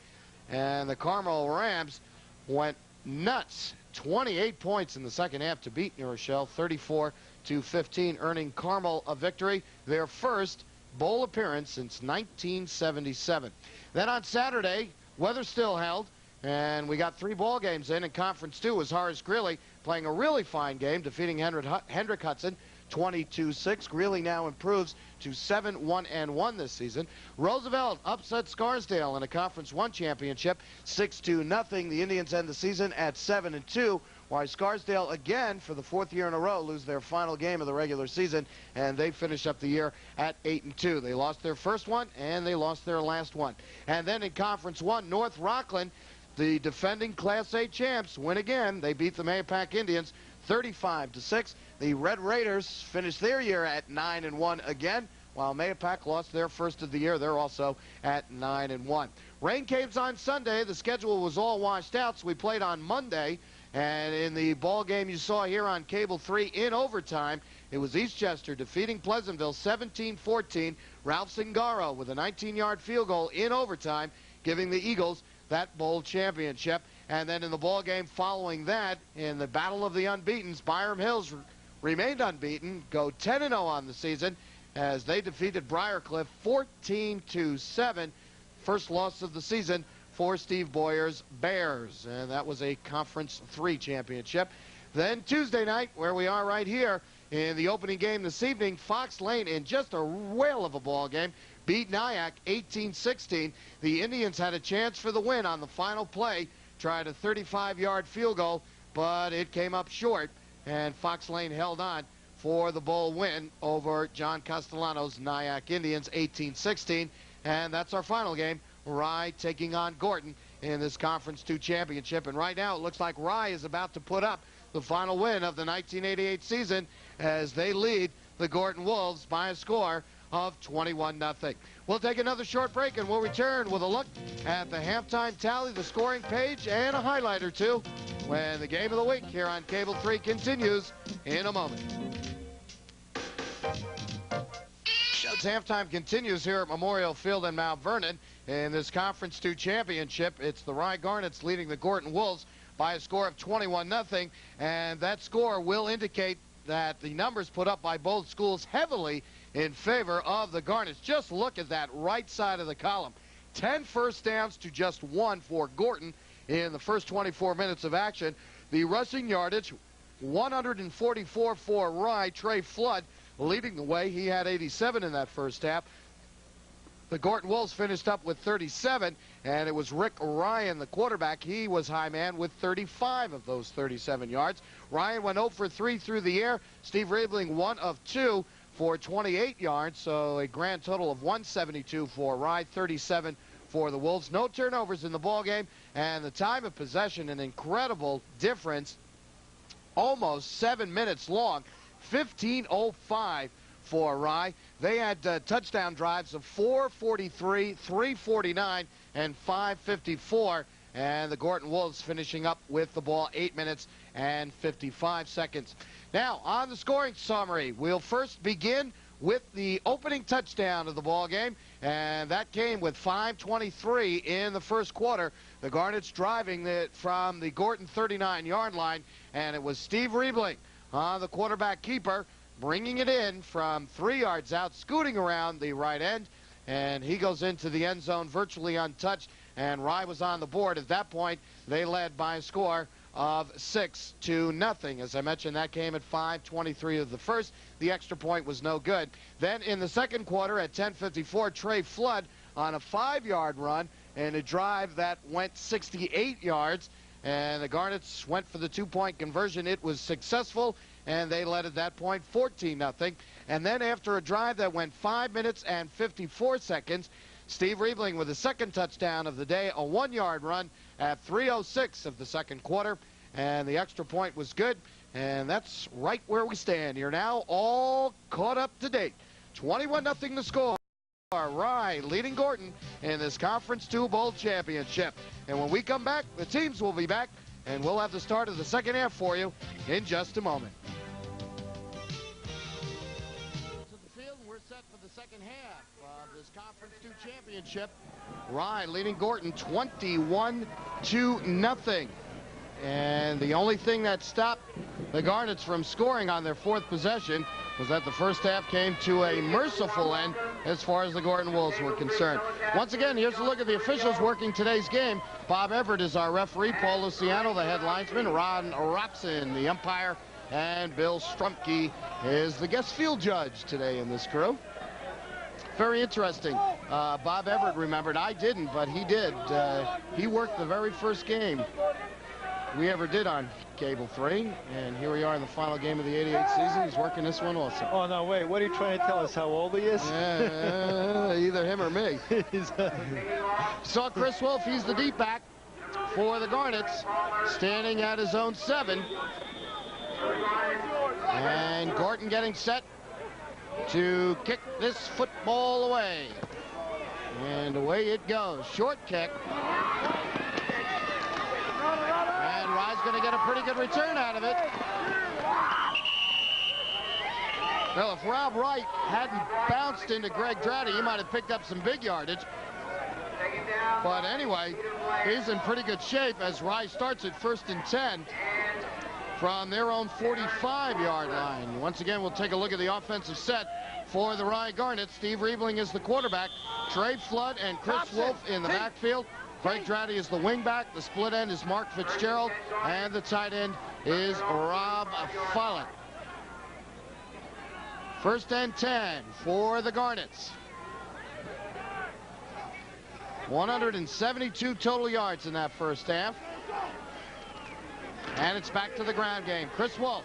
and the Carmel Rams went nuts. 28 points in the second half to beat New Rochelle 34-15, earning Carmel a victory, their first bowl appearance since 1977. Then on Saturday, weather still held, and we got 3 ball games in Conference 2 was Horace Greeley playing a really fine game, defeating Hendrick Hudson 22-6. Greeley now improves to 7-1-1 this season. Roosevelt upset Scarsdale in a Conference 1 championship 6-0. The Indians end the season at 7-2. Why Scarsdale again for the 4th year in a row lose their final game of the regular season, and they finish up the year at 8-2. They lost their first one and they lost their last one. And then in Conference 1, North Rockland, the defending Class A champs, win again. They beat the Mahopac Indians 35-6. The Red Raiders finished their year at 9-1 again. while Mahopac lost their first of the year. They're also at 9-1. Rain came on Sunday. The schedule was all washed out, so we played on Monday. And in the ball game you saw here on Cable 3 in overtime, it was Eastchester defeating Pleasantville 17-14. Ralph Zingaro with a 19-yard field goal in overtime, giving the Eagles that bowl championship. And then in the ball game following that, in the Battle of the Unbeatens, Byram Hills remained unbeaten, go 10-0 on the season as they defeated Briarcliff 14-7. First loss of the season for Steve Boyer's Bears, and that was a Conference 3 championship. Then Tuesday night, where we are right here in the opening game this evening, Fox Lane, in just a whale of a ball game, beat Nyack 18-16. The Indians had a chance for the win on the final play, tried a 35-yard field goal, but it came up short, and Fox Lane held on for the bowl win over John Castellano's Nyack Indians 18-16. And that's our final game. Rye taking on Gorton in this Conference 2 championship. And right now it looks like Rye is about to put up the final win of the 1988 season as they lead the Gorton Wolves by a score of 21-0. We'll take another short break and we'll return with a look at the halftime tally, the scoring page, and a highlight or two when the game of the week here on Cable 3 continues in a moment. Show's halftime continues here at Memorial Field in Mount Vernon. In this Conference 2 championship, it's the Rye Garnets leading the Gorton Wolves by a score of 21-0, and that score will indicate that the numbers put up by both schools heavily in favor of the Garnets. Just look at that right side of the column. 10 first downs to just 1 for Gorton in the first 24 minutes of action. The rushing yardage, 144 for Rye. Trey Flood leading the way. He had 87 in that first half. The Gorton Wolves finished up with 37, and it was Rick Ryan, the quarterback. He was high man with 35 of those 37 yards. Ryan went 0 for 3 through the air. Steve Riebling 1 of 2 for 28 yards, so a grand total of 172 for Rye, 37 for the Wolves. No turnovers in the ball game, and the time of possession, an incredible difference, almost 7 minutes long, 15:05 for Rye. They had touchdown drives of 4:43, 3:49, and 5:54, and the Gorton Wolves finishing up with the ball 8 minutes and 55 seconds. Now, on the scoring summary, we'll first begin with the opening touchdown of the ball game, and that came with 5:23 in the first quarter. The Garnets driving it from the Gorton 39-yard line, and it was Steve Riebling, the quarterback keeper, bringing it in from 3 yards out, scooting around the right end, and he goes into the end zone virtually untouched, and Rye was on the board. At that point, they led by a score of 6-0. As I mentioned, that came at 5:23 of the first. The extra point was no good. Then in the second quarter at 10:54, Trey Flood on a 5-yard run and a drive that went 68 yards, and the Garnets went for the 2-point conversion. It was successful, and they led at that point 14-0. And then after a drive that went 5 minutes and 54 seconds, Steve Riebling with the second touchdown of the day, a 1-yard run at 3:06 of the second quarter, and the extra point was good, and that's right where we stand. You're now all caught up to date. 21-0 the score. Rye leading Gorton in this Conference 2 Bowl championship. And when we come back, the teams will be back, and we'll have the start of the second half for you in just a moment. To the field, we're set for the second half of this Conference 2 championship. Rye leading Gorton 21-0. And the only thing that stopped the Garnets from scoring on their fourth possession was that the first half came to a merciful end as far as the Gorton Wolves were concerned. Once again, here's a look at the officials working today's game. Bob Everett is our referee, Paul Luciano, the head linesman, Ron Robson, the umpire, and Bill Strumke is the guest field judge today in this crew. Very interesting. Bob Everett remembered. I didn't, but he did. He worked the very first game we ever did on Cable 3, and here we are in the final game of the 88 season. He's working this one also. Oh, no, wait. What are you trying to tell us, how old he is? Either him or me. Saw Chris Wolf. He's the deep back for the Garnets, standing at his own 7. And Gorton getting set to kick this football away. And away it goes. Short kick. And Rye's going to get a pretty good return out of it. Well, if Rob Wright hadn't bounced into Greg Dratty, he might have picked up some big yardage. But anyway, he's in pretty good shape as Rye starts at 1st and 10 from their own 45-yard line. Once again, we'll take a look at the offensive set for the Rye Garnets. Steve Riebling is the quarterback. Trey Flood and Chris Wolf in the backfield. Greg Dratty is the wingback. The split end is Mark Fitzgerald. And the tight end is Rob Follett. 1st and 10 for the Garnets. 172 total yards in that first half. And it's back to the ground game. Chris Wolf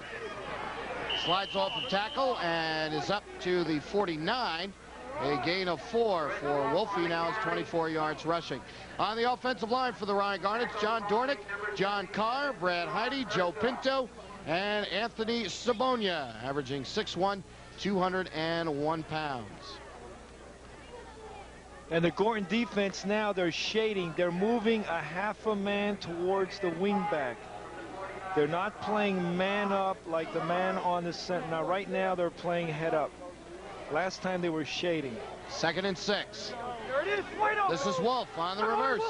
slides off of tackle and is up to the 49. A gain of 4 for Wolf. He now has 24 yards rushing. On the offensive line for the Rye Garnets, John Dornick, John Carr, Brad Heide, Joe Pinto, and Anthony Sabonia, averaging 6'1", 201 pounds. And the Gorton defense now, they're shading. They're moving a half a man towards the wingback. They're not playing man up like the man on the center. Now, right now, they're playing head up. Last time they were shading. 2nd and 6. This is Wolf on the reverse.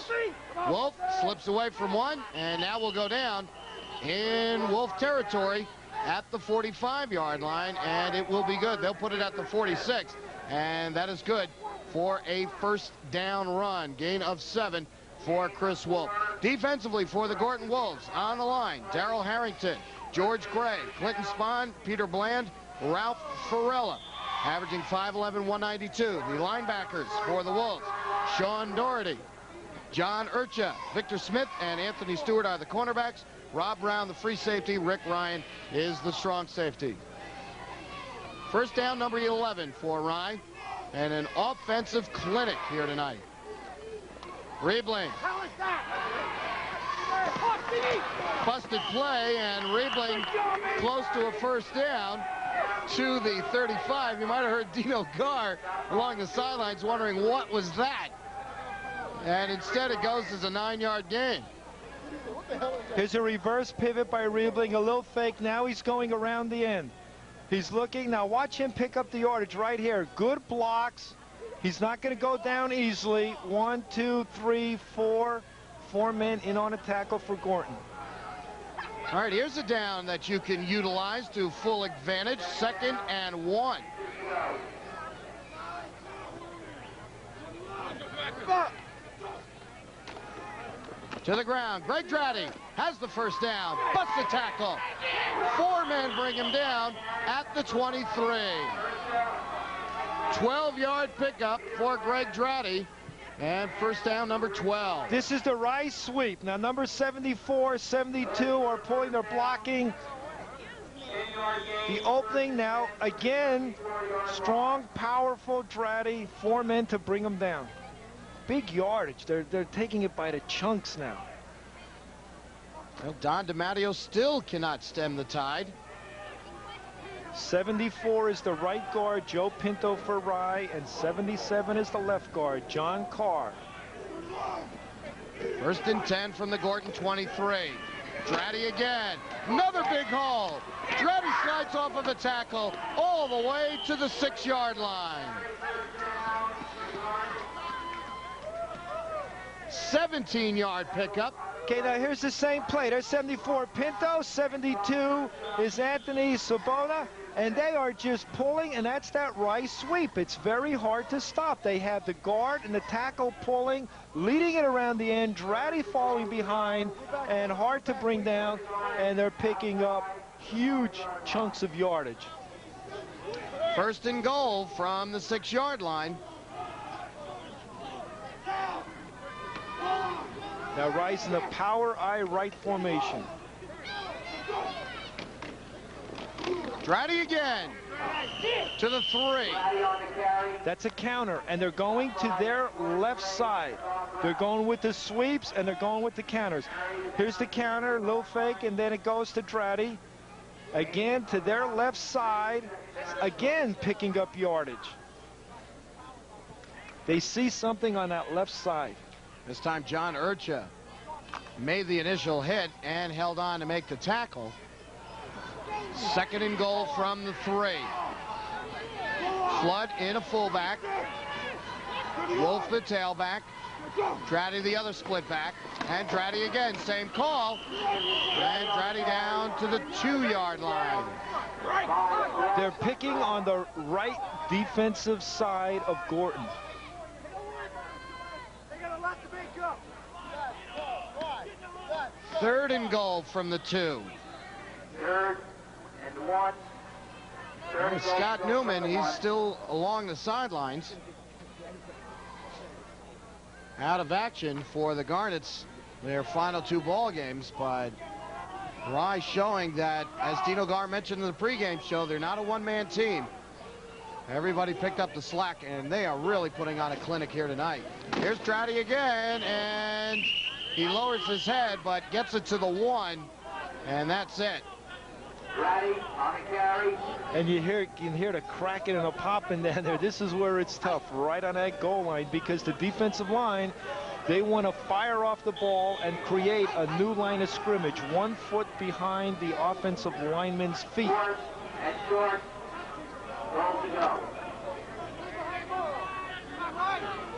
Wolf slips away from one, and now will go down in Wolf territory at the 45-yard line, and it will be good. They'll put it at the 46, and that is good for a first down run. Gain of 7 for Chris Wolf. Defensively for the Gorton Wolves, on the line, Darrell Harrington, George Gray, Clinton Spahn, Peter Bland, Ralph Farella, averaging 5'11", 192. The linebackers for the Wolves, Sean Doherty, John Urcha, Victor Smith, and Anthony Stewart are the cornerbacks. Rob Brown, the free safety. Rick Ryan is the strong safety. First down, number 11 for Rye, and an offensive clinic here tonight. Riebling. Busted play, and Riebling close to a first down to the 35. You might have heard Dino Garr along the sidelines wondering what was that. And instead it goes as a 9-yard gain. Here's a reverse pivot by Riebling, a little fake. Now he's going around the end. He's looking. Now watch him pick up the yardage right here. Good blocks. He's not going to go down easily. 1, 2, 3, 4. 4 men in on a tackle for Gorton. All right, here's a down that you can utilize to full advantage. 2nd and 1. To the ground. Greg Dratty has the first down. Busts the tackle. 4 men bring him down at the 23. 12-yard pickup for Greg Dratty. And first down, number 12. This is the Rye sweep. Now, number 74, 72 are pulling, they're blocking the opening. Now, again, strong, powerful Dratty. 4 men to bring them down. Big yardage. They're taking it by the chunks now. Well, Don DiMatteo still cannot stem the tide. 74 is the right guard, Joe Pinto for Rye, and 77 is the left guard, John Carr. 1st and 10 from the Gorton 23. Dratty again. Another big haul. Dratty slides off of the tackle all the way to the 6-yard line. 17-yard pickup. Okay, now here's the same play. There's 74 Pinto, 72 is Anthony Sabona, and they are just pulling, and that's that Rye sweep. It's very hard to stop. They have the guard and the tackle pulling, leading it around the end, Dratty falling behind, and hard to bring down, and they're picking up huge chunks of yardage. 1st and goal from the 6-yard line. Now Rye's in the power I right formation. Dratty again to the 3. That's a counter, and they're going to their left side. They're going with the sweeps, and they're going with the counters. Here's the counter, little fake, and then it goes to Dratty. Again to their left side, again picking up yardage. They see something on that left side. This time John Urcha made the initial hit and held on to make the tackle. 2nd and goal from the 3. Flood in a fullback. Wolf the tailback. Dratty the other split back. And Dratty again, same call. And Dratty down to the 2-yard line. They're picking on the right defensive side of Gorton. 3rd and goal from the 2. 3rd and 1. Scott Newman, he's still along the sidelines. Out of action for the Garnets, their final 2 ball games, but Rye showing that, as Dino Gar mentioned in the pregame show, they're not a one-man team. Everybody picked up the slack, and they are really putting on a clinic here tonight. Here's Dratty again, and he lowers his head, but gets it to the 1, and that's it. Dratty on the carry. And you can hear the cracking and the popping down there. This is where it's tough, right on that goal line, because the defensive line, they want to fire off the ball and create a new line of scrimmage, 1 foot behind the offensive lineman's feet. 4th and short. Goal to go.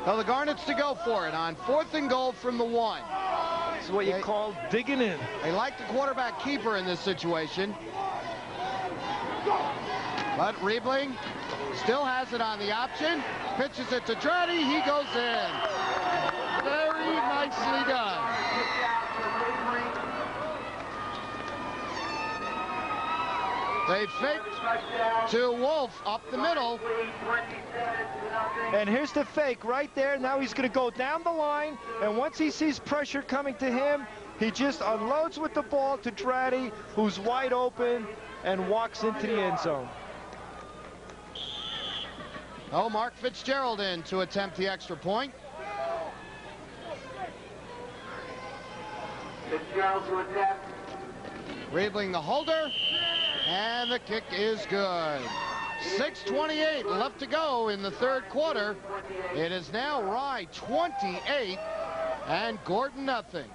So the Garnets to go for it on 4th and goal from the 1. This is what you call digging in. They like the quarterback keeper in this situation. But Riebling still has it on the option. Pitches it to Dratty. He goes in. Very nicely done. They fake to Wolf up the middle. And here's the fake right there. Now he's going to go down the line. And once he sees pressure coming to him, he just unloads with the ball to Dratty, who's wide open, and walks into the end zone. Oh, Mark Fitzgerald in to attempt the extra point. Fitzgerald to attempt. Riebling the holder, and the kick is good. 6:28 left to go in the 3rd quarter. It is now Rye 28 and Gorton nothing.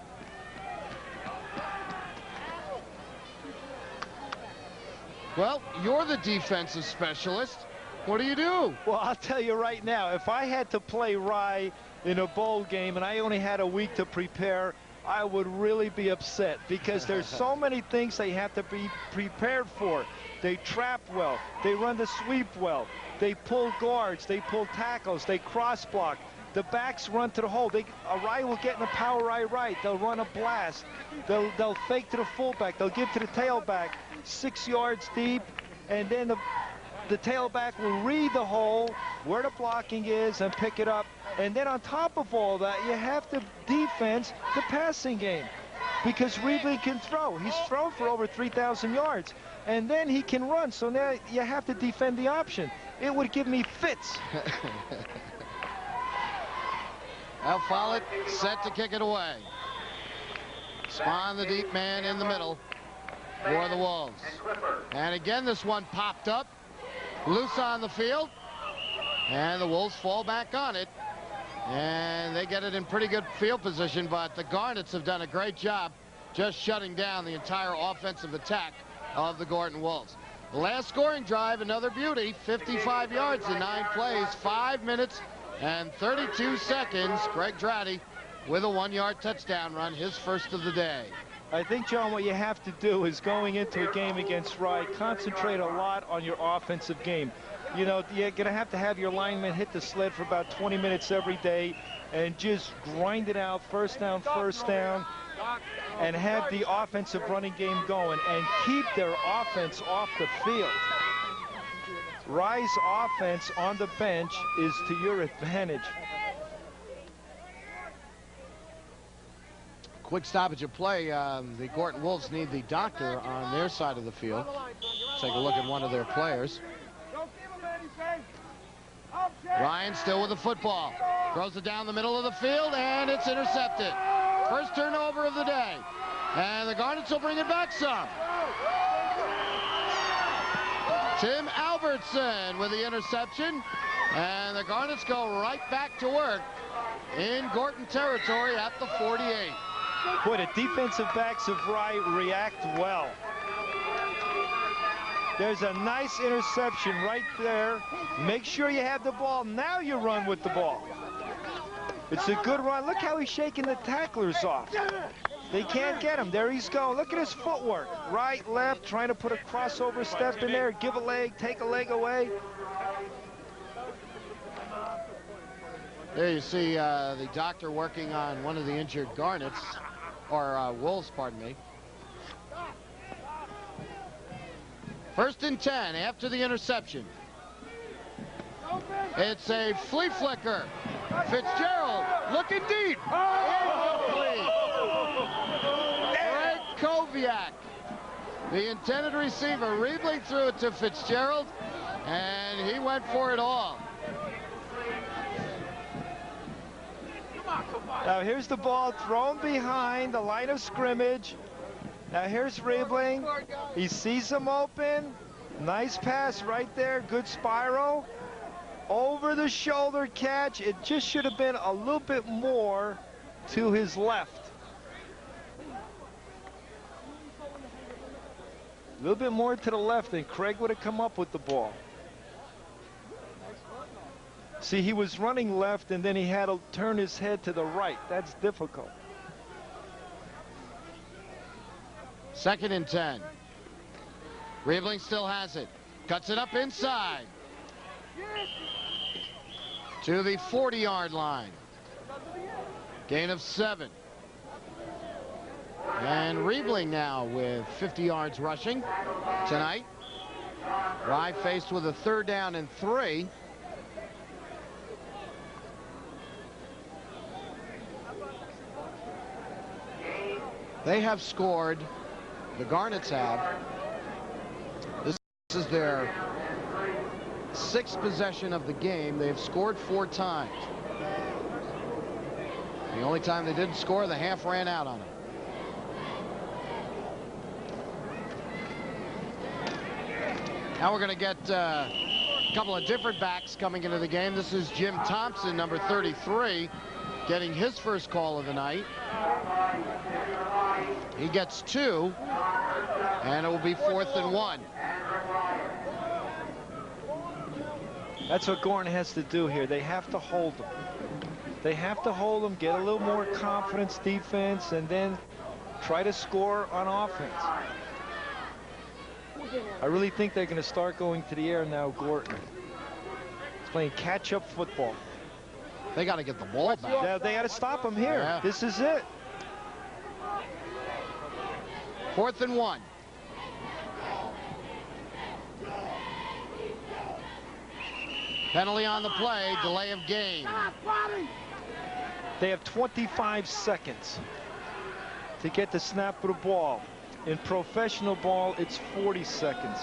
Well, you're the defensive specialist. What do you do? Well, I'll tell you right now, if I had to play Rye in a bowl game and I only had a week to prepare, I would really be upset, because there's so many things they have to be prepared for. They trap well, they run the sweep well, they pull guards, they pull tackles, they cross block. The backs run to the hole. A Rye will get in a power eye right. They'll run a blast. They'll fake to the fullback. They'll give to the tailback 6 yards deep, and then the tailback will read the hole, where the blocking is, and pick it up. And then on top of all that, you have to defense the passing game, because Riebling can throw. He's thrown for over 3,000 yards, and then he can run. So now you have to defend the option. It would give me fits. Al Follett set to kick it away. Spawn, the deep man in the middle for the Wolves. And again, this one popped up. Loose on the field. And the Wolves fall back on it. And they get it in pretty good field position, but the Garnets have done a great job just shutting down the entire offensive attack of the Gorton Wolves. The last scoring drive, another beauty, 55 yards in 9 plays, 5 minutes and 32 seconds. Greg Dratty with a 1-yard touchdown run, his first of the day. I think, John, what you have to do is, going into a game against Rye, concentrate a lot on your offensive game. You know, you're going to have your linemen hit the sled for about 20 minutes every day and just grind it out, first down, and have the offensive running game going and keep their offense off the field. Rye's offense on the bench is to your advantage. Quick stoppage of play. The Gorton Wolves need the doctor on their side of the field. Take a look at one of their players. Ryan still with the football. Throws it down the middle of the field, and it's intercepted. First turnover of the day. And the Garnets will bring it back some. Tim Albertson with the interception. And the Garnets go right back to work in Gorton territory at the 48. Boy, the defensive backs of Rye react well. There's a nice interception right there. Make sure you have the ball. Now you run with the ball. It's a good run. Look how he's shaking the tacklers off. They can't get him. There he's going. Look at his footwork. Right, left, trying to put a crossover step in there. Give a leg, take a leg away. There you see the doctor working on one of the injured Garnets, or Wolves, pardon me. 1st and 10 after the interception. It's a flea flicker. Fitzgerald looking deep. Incomplete. Greg Koviak, the intended receiver. Riebling threw it to Fitzgerald, and he went for it all. Now here's the ball thrown behind the line of scrimmage. Now here's Riebling. He sees him open. Nice pass right there. Good spiral. Over the shoulder catch. It just should have been a little bit more to his left. A little bit more to the left, and Craig would have come up with the ball. See, he was running left, and then he had to turn his head to the right. That's difficult. 2nd and 10. Riebling still has it. Cuts it up inside to the 40-yard line. Gain of 7. And Riebling now with 50 yards rushing tonight. Rye faced with a 3rd down and 3. They have scored, the Garnets have. This is their 6th possession of the game. They've scored 4 times. The only time they didn't score, the half ran out on them. Now we're going to get a couple of different backs coming into the game. This is Jim Thompson, number 33, getting his first call of the night. He gets 2, and it will be 4th and 1. That's what Gorton has to do here. They have to hold them. They have to hold them, get a little more confidence defense, and then try to score on offense. I really think they're going to start going to the air now, Gorton. He's playing catch-up football. They got to get the ball back. Yeah, they got to stop him here. Yeah. This is it. 4th and 1. Penalty on the play, delay of game. They have 25 seconds to get the snap of the ball. In professional ball, it's 40 seconds.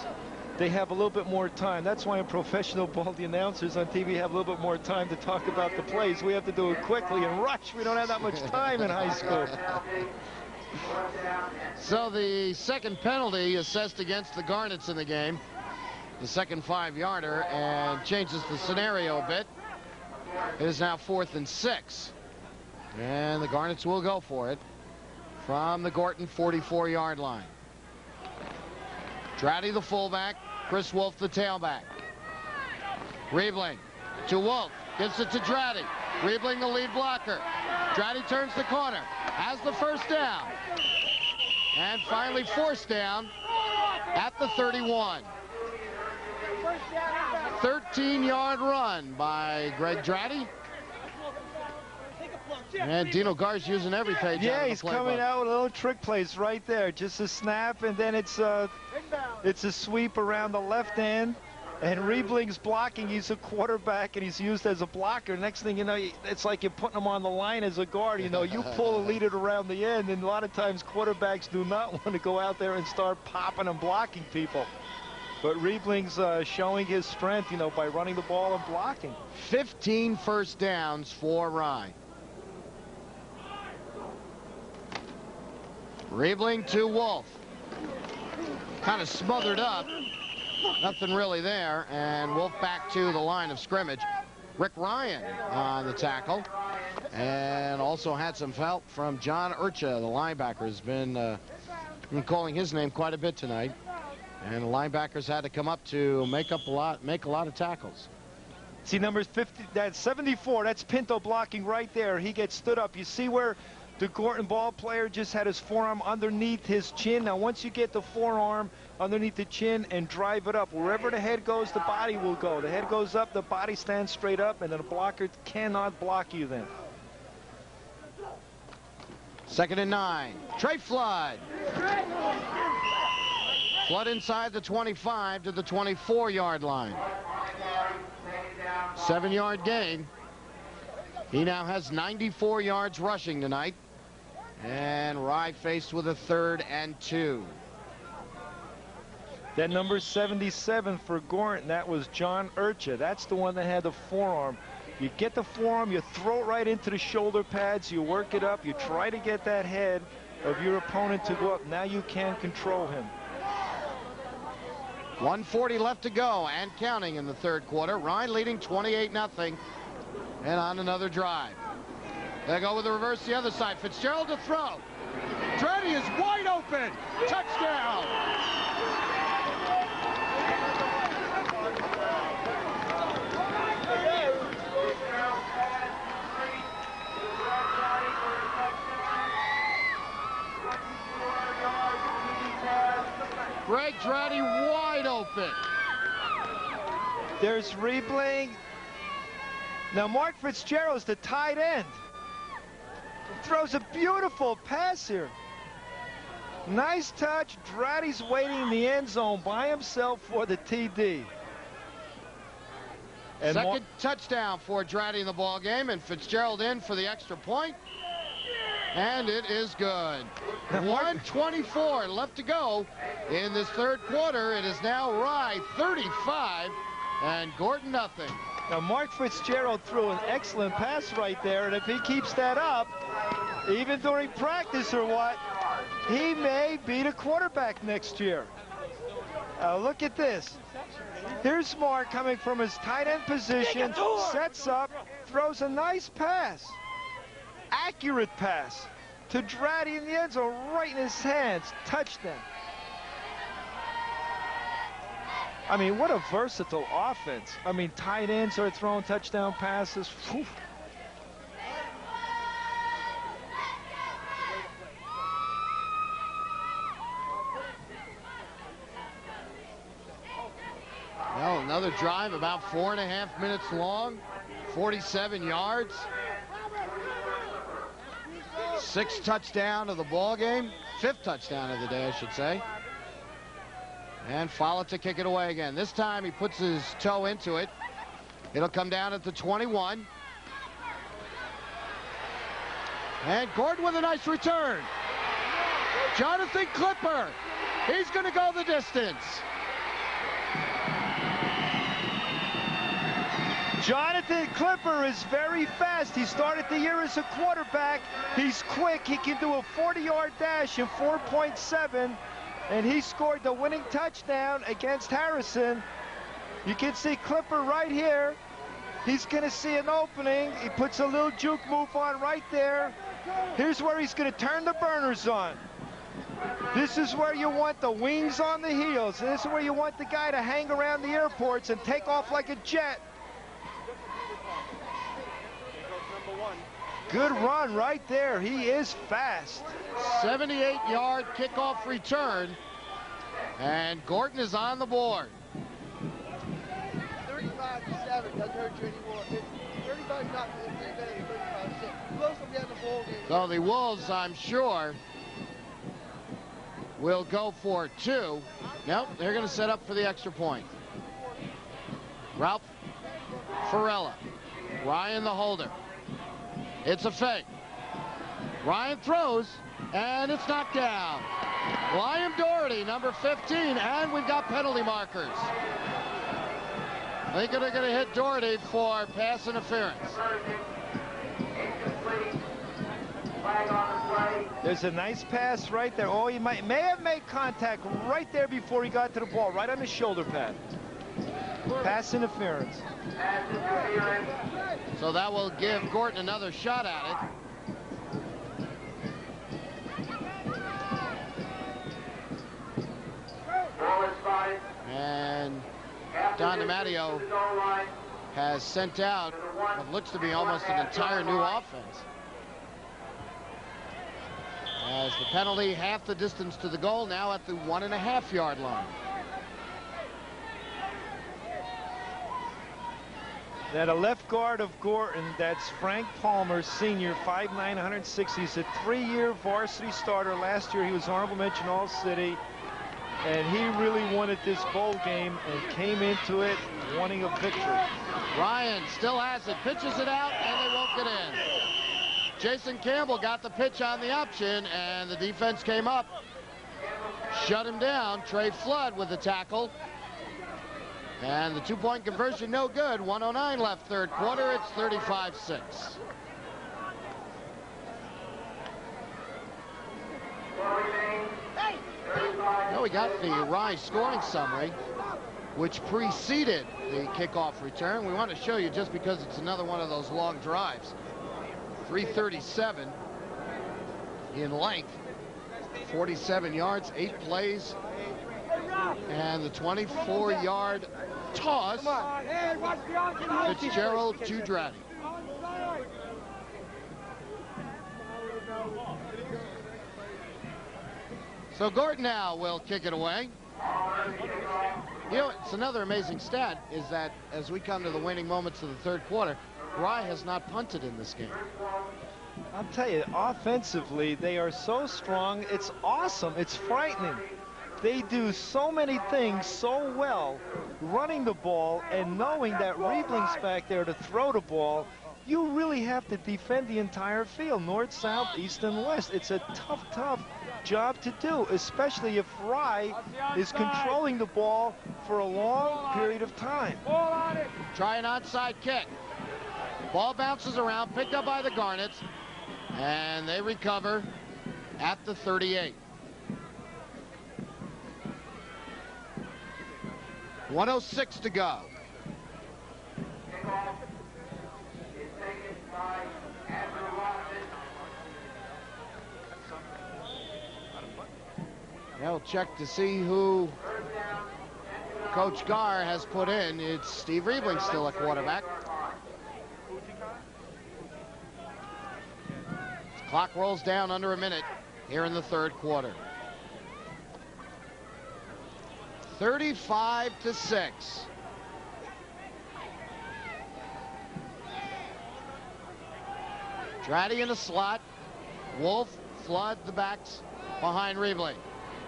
They have a little bit more time. That's why in professional ball, the announcers on TV have a little bit more time to talk about the plays. We have to do it quickly and rush. We don't have that much time in high school. So the 2nd penalty assessed against the Garnets in the game. The 2nd 5-yarder, and changes the scenario a bit. It is now 4th and 6. And the Garnets will go for it from the Gorton 44-yard line. Dratty the fullback, Chris Wolf the tailback. Riebling to Wolf, gets it to Dratty. Riebling the lead blocker. Dratty turns the corner, has the 1st down. And finally 4th down at the 31. 13-yard run by Greg Dratty. And Dino Gar's using every page. Yeah, he's coming out with little trick plays right there. Just a snap, and then it's a sweep around the left end. And Riebling's blocking. He's a quarterback, and he's used as a blocker. Next thing you know, it's like you're putting him on the line as a guard. You know, you pull and lead it around the end, and a lot of times quarterbacks do not want to go out there and start popping and blocking people. But Riebling's showing his strength, you know, by running the ball and blocking. 15 first downs for Rye. Riebling to Wolf. Kind of smothered up. Nothing really there, and Wolf back to the line of scrimmage. Rick Ryan on the tackle, and also had some help from John Urcha, the linebacker. Has been calling his name quite a bit tonight, and the linebackers had to come up to make a lot of tackles. See, numbers 50, that's 74. That's Pinto blocking right there. He gets stood up. You see where the Gorton ball player just had his forearm underneath his chin. Now, once you get the forearm underneath the chin and drive it up, wherever the head goes, the body will go. The head goes up, the body stands straight up, and then the blocker cannot block you then. 2nd and 9. Trey Flood. Flood inside the 25 to the 24-yard line. 7-yard gain. He now has 94 yards rushing tonight. And Rye faced with a 3rd and 2. That number 77 for Gorton, that was John Urcha. That's the one that had the forearm. You get the forearm, you throw it right into the shoulder pads, you work it up, you try to get that head of your opponent to go up. Now you can control him. 1:40 left to go and counting in the 3rd quarter. Ryan leading 28-0. And on another drive. They go with the reverse the other side. Fitzgerald to throw. Dreddy is wide open. Touchdown. Greg Dreddy wide open. There's Riebling. Now Mark Fitzgerald's the tight end. Throws a beautiful pass here. Nice touch. Draddy's waiting in the end zone by himself for the TD. And 2nd touchdown for Draddy in the ball game, and Fitzgerald in for the extra point. And it is good. 1:24 left to go in this 3rd quarter. It is now Rye 35 and Gorton nothing. Now Mark Fitzgerald threw an excellent pass right there, and if he keeps that up, even during practice or what, he may be the quarterback next year. Look at this. Here's Mark coming from his tight end position, sets up, throws a nice pass, accurate pass to Draddy in the end zone, right in his hands, touchdown. I mean, what a versatile offense. I mean, tight ends are throwing touchdown passes. Whew. Well, another drive about 4.5 minutes long, 47 yards. 6th touchdown of the ball game, 5th touchdown of the day, I should say. And Follett to kick it away again. This time he puts his toe into it. It'll come down at the 21. And Gorton with a nice return. Jonathan Clipper. He's going to go the distance. Jonathan Clipper is very fast. He started the year as a quarterback. He's quick. He can do a 40-yard dash in 4.7. And he scored the winning touchdown against Harrison. You can see Clipper right here. He's going to see an opening. He puts a little juke move on right there. Here's where he's going to turn the burners on. This is where you want the wings on the heels. This is where you want the guy to hang around the airports and take off like a jet. Good run right there. He is fast. 78-yard kickoff return. And Gorton is on the board. 35-7 doesn't hurt you anymore. 35 not 35-6. Wolves will be on the ball game. So the Wolves, I'm sure, will go for 2. Nope, they're going to set up for the extra point. Ralph Farella. Ryan the holder. It's a fake. Ryan throws, and it's knocked down. Liam Doherty, number 15, and we've got penalty markers. I think they're going to hit Doherty for pass interference. Flag on the play. There's a nice pass right there. Oh, he may have made contact right there before he got to the ball, right on the shoulder pad. Pass interference. Pass interference. So that will give Gorton another shot at it. Ball is spotted. And After Don this, DiMatteo to the goal line. has sent out what looks to be almost an entire new offense. As the penalty, half the distance to the goal, now at the 1.5-yard line. Now the left guard of Gorton, that's Frank Palmer, senior, 5'9", 160. He's a 3-year varsity starter. Last year he was honorable mention All-City. And he really wanted this bowl game and came into it wanting a victory. Ryan still has it, pitches it out, and they won't get in. Jason Campbell got the pitch on the option, and the defense came up. Shut him down. Trey Flood with the tackle. And the two-point conversion no good. 1:09 left third quarter. It's 35-6. Now we got the Rye scoring summary, which preceded the kickoff return. We want to show you just because it's another one of those long drives. 337 in length, 47 yards, 8 plays, and the 24-yard toss. Fitzgerald to Dratty. So Gorton now will kick it away. You know, it's another amazing stat is that as we come to the waning moments of the third quarter, Rye has not punted in this game. I'll tell you, offensively, they are so strong. It's awesome. It's frightening. They do so many things so well, running the ball and knowing that Riebling's back there to throw the ball. You really have to defend the entire field, north, south, east, and west. It's a tough, tough job to do, especially if Rye is controlling the ball for a long period of time. Try an onside kick. Ball bounces around, picked up by the Garnets, and they recover at the 38. 1:06 to go. They'll check to see who Coach Gar has put in. It's Steve Riebling still at quarterback. Clock rolls down under a minute here in the third quarter. 35-6. Dratty in the slot. Wolf, Flood, the backs behind Riebling.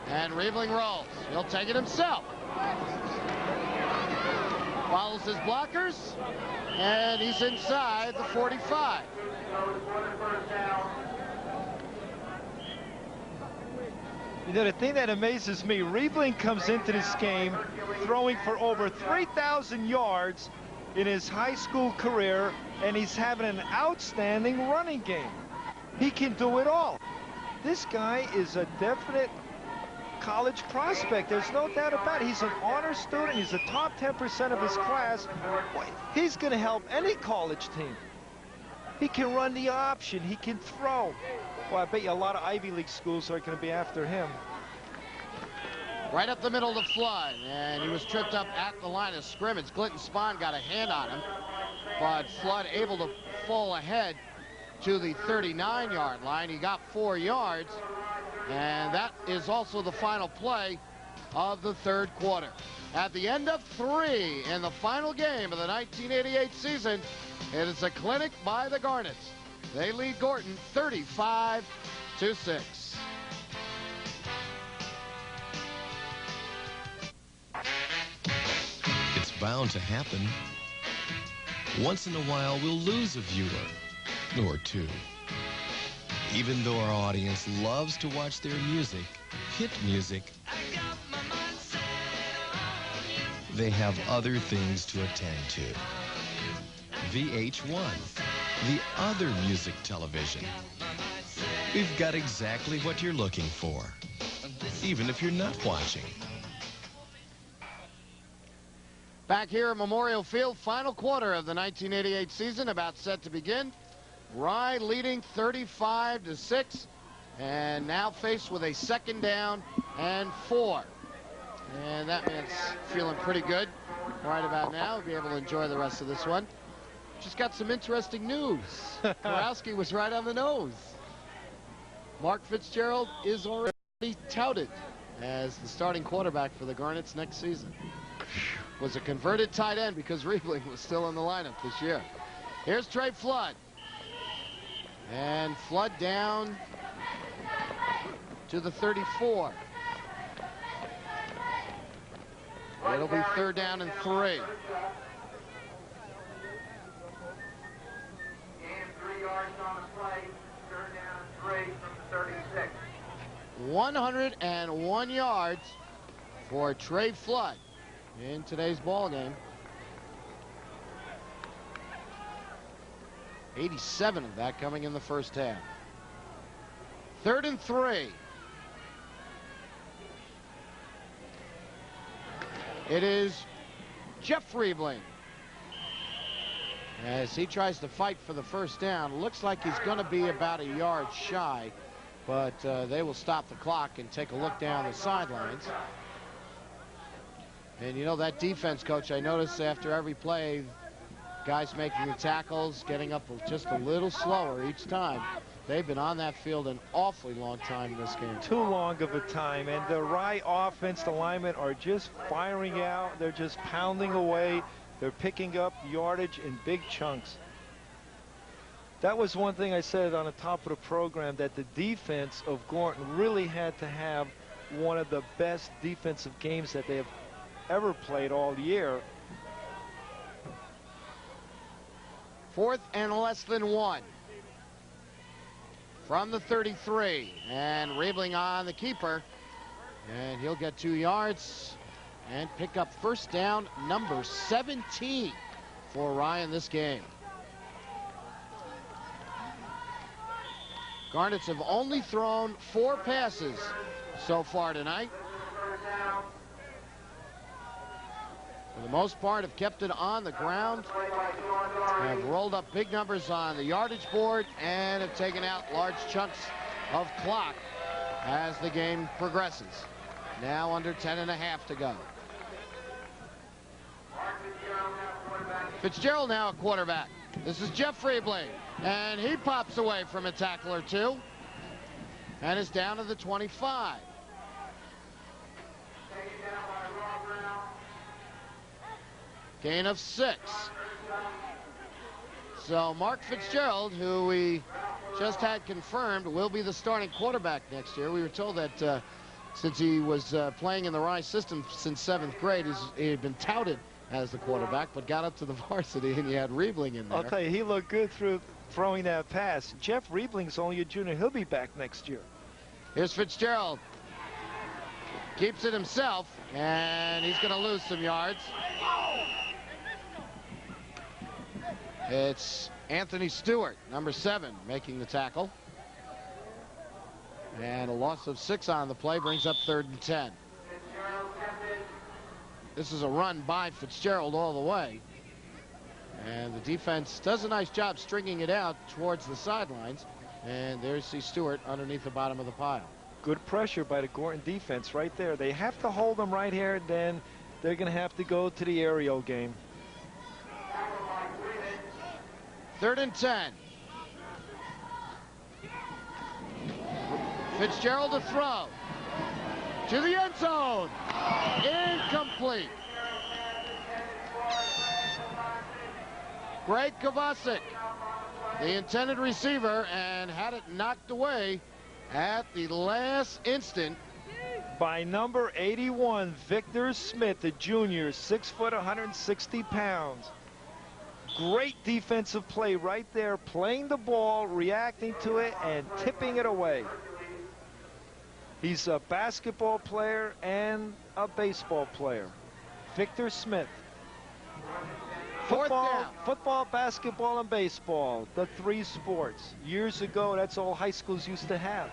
And Riebling rolls. He'll take it himself. Follows his blockers. And he's inside the 45. You know, the thing that amazes me, Riebling comes into this game throwing for over 3,000 yards in his high school career, and he's having an outstanding running game. He can do it all. This guy is a definite college prospect. There's no doubt about it. He's an honor student. He's the top 10% of his class. Boy, he's going to help any college team. He can run the option. He can throw. Well, I bet you a lot of Ivy League schools are going to be after him. Right up the middle of the Flood, and he was tripped up at the line of scrimmage. Clinton Spahn got a hand on him, but Flood able to fall ahead to the 39-yard line. He got 4 yards, and that is also the final play of the third quarter. At the end of 3 in the final game of the 1988 season, it is a clinic by the Garnets. They lead Gorton 35-6. It's bound to happen. Once in a while, we'll lose a viewer or two. Even though our audience loves to watch their music, hit music, they have other things to attend to. VH1, the other music television. we've got exactly what you're looking for, even if you're not watching. Back here at Memorial Field, final quarter of the 1988 season about set to begin. Rye leading 35-6, and now faced with a 2nd down and 4. And that man's feeling pretty good right about now. We'll be able to enjoy the rest of this one. Just got some interesting news. Kurowski was right on the nose. Mark Fitzgerald is already touted as the starting quarterback for the Garnets next season. Was a converted tight end because Riebling was still in the lineup this year. Here's Trey Flood. And Flood down to the 34. It'll be 3rd down and 3. Gain 3 yards on the play. 3rd down and 3 from the 36. 101 yards for Trey Flood in today's ball game. 87 of that coming in the first half. 3rd and 3. It is Jeff Riebling as he tries to fight for the first down. Looks like he's going to be about a yard shy, but they will stop the clock and take a look down the sidelines. And you know that defense, Coach, I noticed after every play, guys making the tackles, getting up just a little slower each time. They've been on that field an awfully long time in this game. Too long of a time, and the Rye offense, the linemen are just firing out. They're just pounding away. They're picking up yardage in big chunks. That was one thing I said on the top of the program, that the defense of Gorton really had to have one of the best defensive games that they have ever played all year. 4th and less than 1. From the 33, and Riebling on the keeper, and he'll get 2 yards and pick up first down number 17 for Ryan this game. Garnets have only thrown 4 passes so far tonight. For the most part, have kept it on the ground, have rolled up big numbers on the yardage board, and have taken out large chunks of clock as the game progresses. Now under 10.5 to go. Fitzgerald now a quarterback. This is Jeff Riebling, and he pops away from a tackle or 2 and is down to the 25. Gain of 6. So Mark Fitzgerald, who we just had confirmed will be the starting quarterback next year. We were told that since he was playing in the Rye system since 7th grade, he had been touted as the quarterback, but got up to the varsity and he had Riebling in there. I'll tell you, he looked good through throwing that pass. Jeff Riebling's only a junior. He'll be back next year. Here's Fitzgerald. Keeps it himself, and he's going to lose some yards. It's Anthony Stewart, number 7, making the tackle. And a loss of 6 on the play brings up 3rd and 10. This is a run by Fitzgerald all the way. And the defense does a nice job stringing it out towards the sidelines. And there's Stewart underneath the bottom of the pile. Good pressure by the Gorton defense right there. They have to hold them right here, then they're going to have to go to the aerial game. 3rd and 10. Fitzgerald to throw. To the end zone. Incomplete. Greg Kovacic, the intended receiver, and had it knocked away at the last instant by number 81, Victor Smith, the junior, 6 foot, 160 pounds. Great defensive play right there, playing the ball, reacting to it, and tipping it away. He's a basketball player and a baseball player. Victor Smith. Fourth down. Football, basketball, and baseball, the three sports. Years ago, that's all high schools used to have.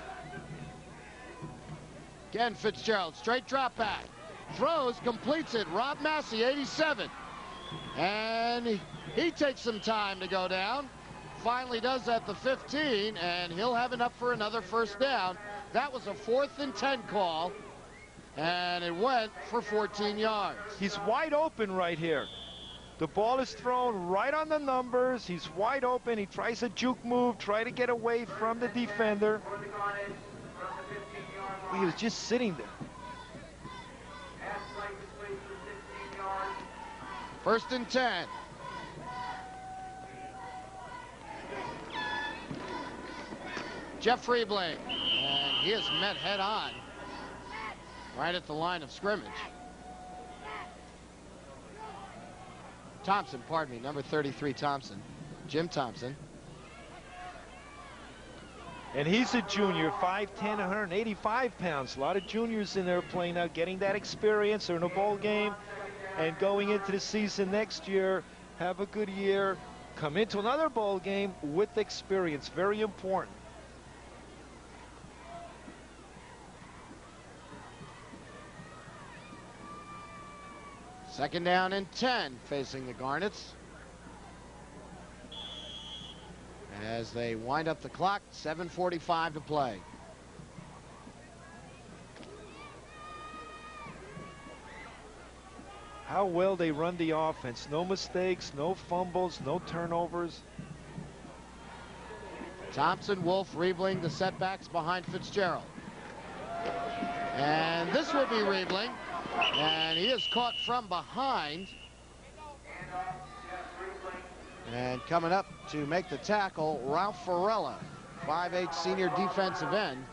Again, Fitzgerald, straight drop back. Throws, completes it. Rob Massey, 87. And he takes some time to go down. Finally does at the 15, and he'll have enough for another first down. That was a 4th and 10 call, and it went for 14 yards. He's wide open right here. The ball is thrown right on the numbers. He's wide open. He tries a juke move, try to get away from the defender. He was just sitting there. 1st and 10. Jeff Riebling, and he is met head on right at the line of scrimmage. Thompson, pardon me, number 33 Thompson, Jim Thompson. And he's a junior, 5'10", 185 pounds. A lot of juniors in there playing now, getting that experience. They're in a bowl game and going into the season next year, have a good year, come into another bowl game with experience. Very important. Second down and 10 facing the Garnets. As they wind up the clock, 7:45 to play. How well they run the offense. No mistakes, no fumbles, no turnovers. Thompson, Wolf, Riebling, the setbacks behind Fitzgerald. And this would be Riebling. And he is caught from behind. And coming up to make the tackle, Ralph Farella, 5'8" senior defensive end.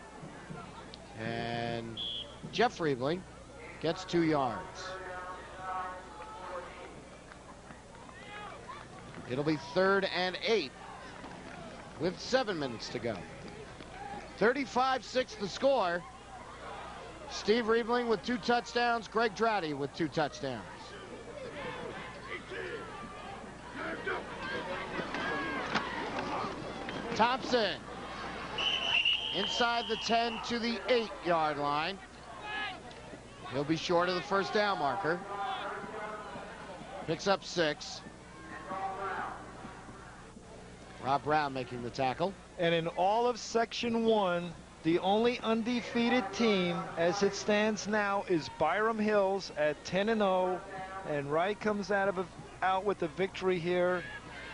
And Jeff Riebling gets 2 yards. It'll be 3rd and 8 with 7 minutes to go. 35-6 the score. Steve Riebling with 2 touchdowns. Greg Dratty with 2 touchdowns. Thompson inside the 10 to the 8-yard line. He'll be short of the first down marker. Picks up 6. Rob Brown making the tackle. And in all of Section 1, the only undefeated team as it stands now is Byram Hills at 10-0. And Wright comes out with a victory here.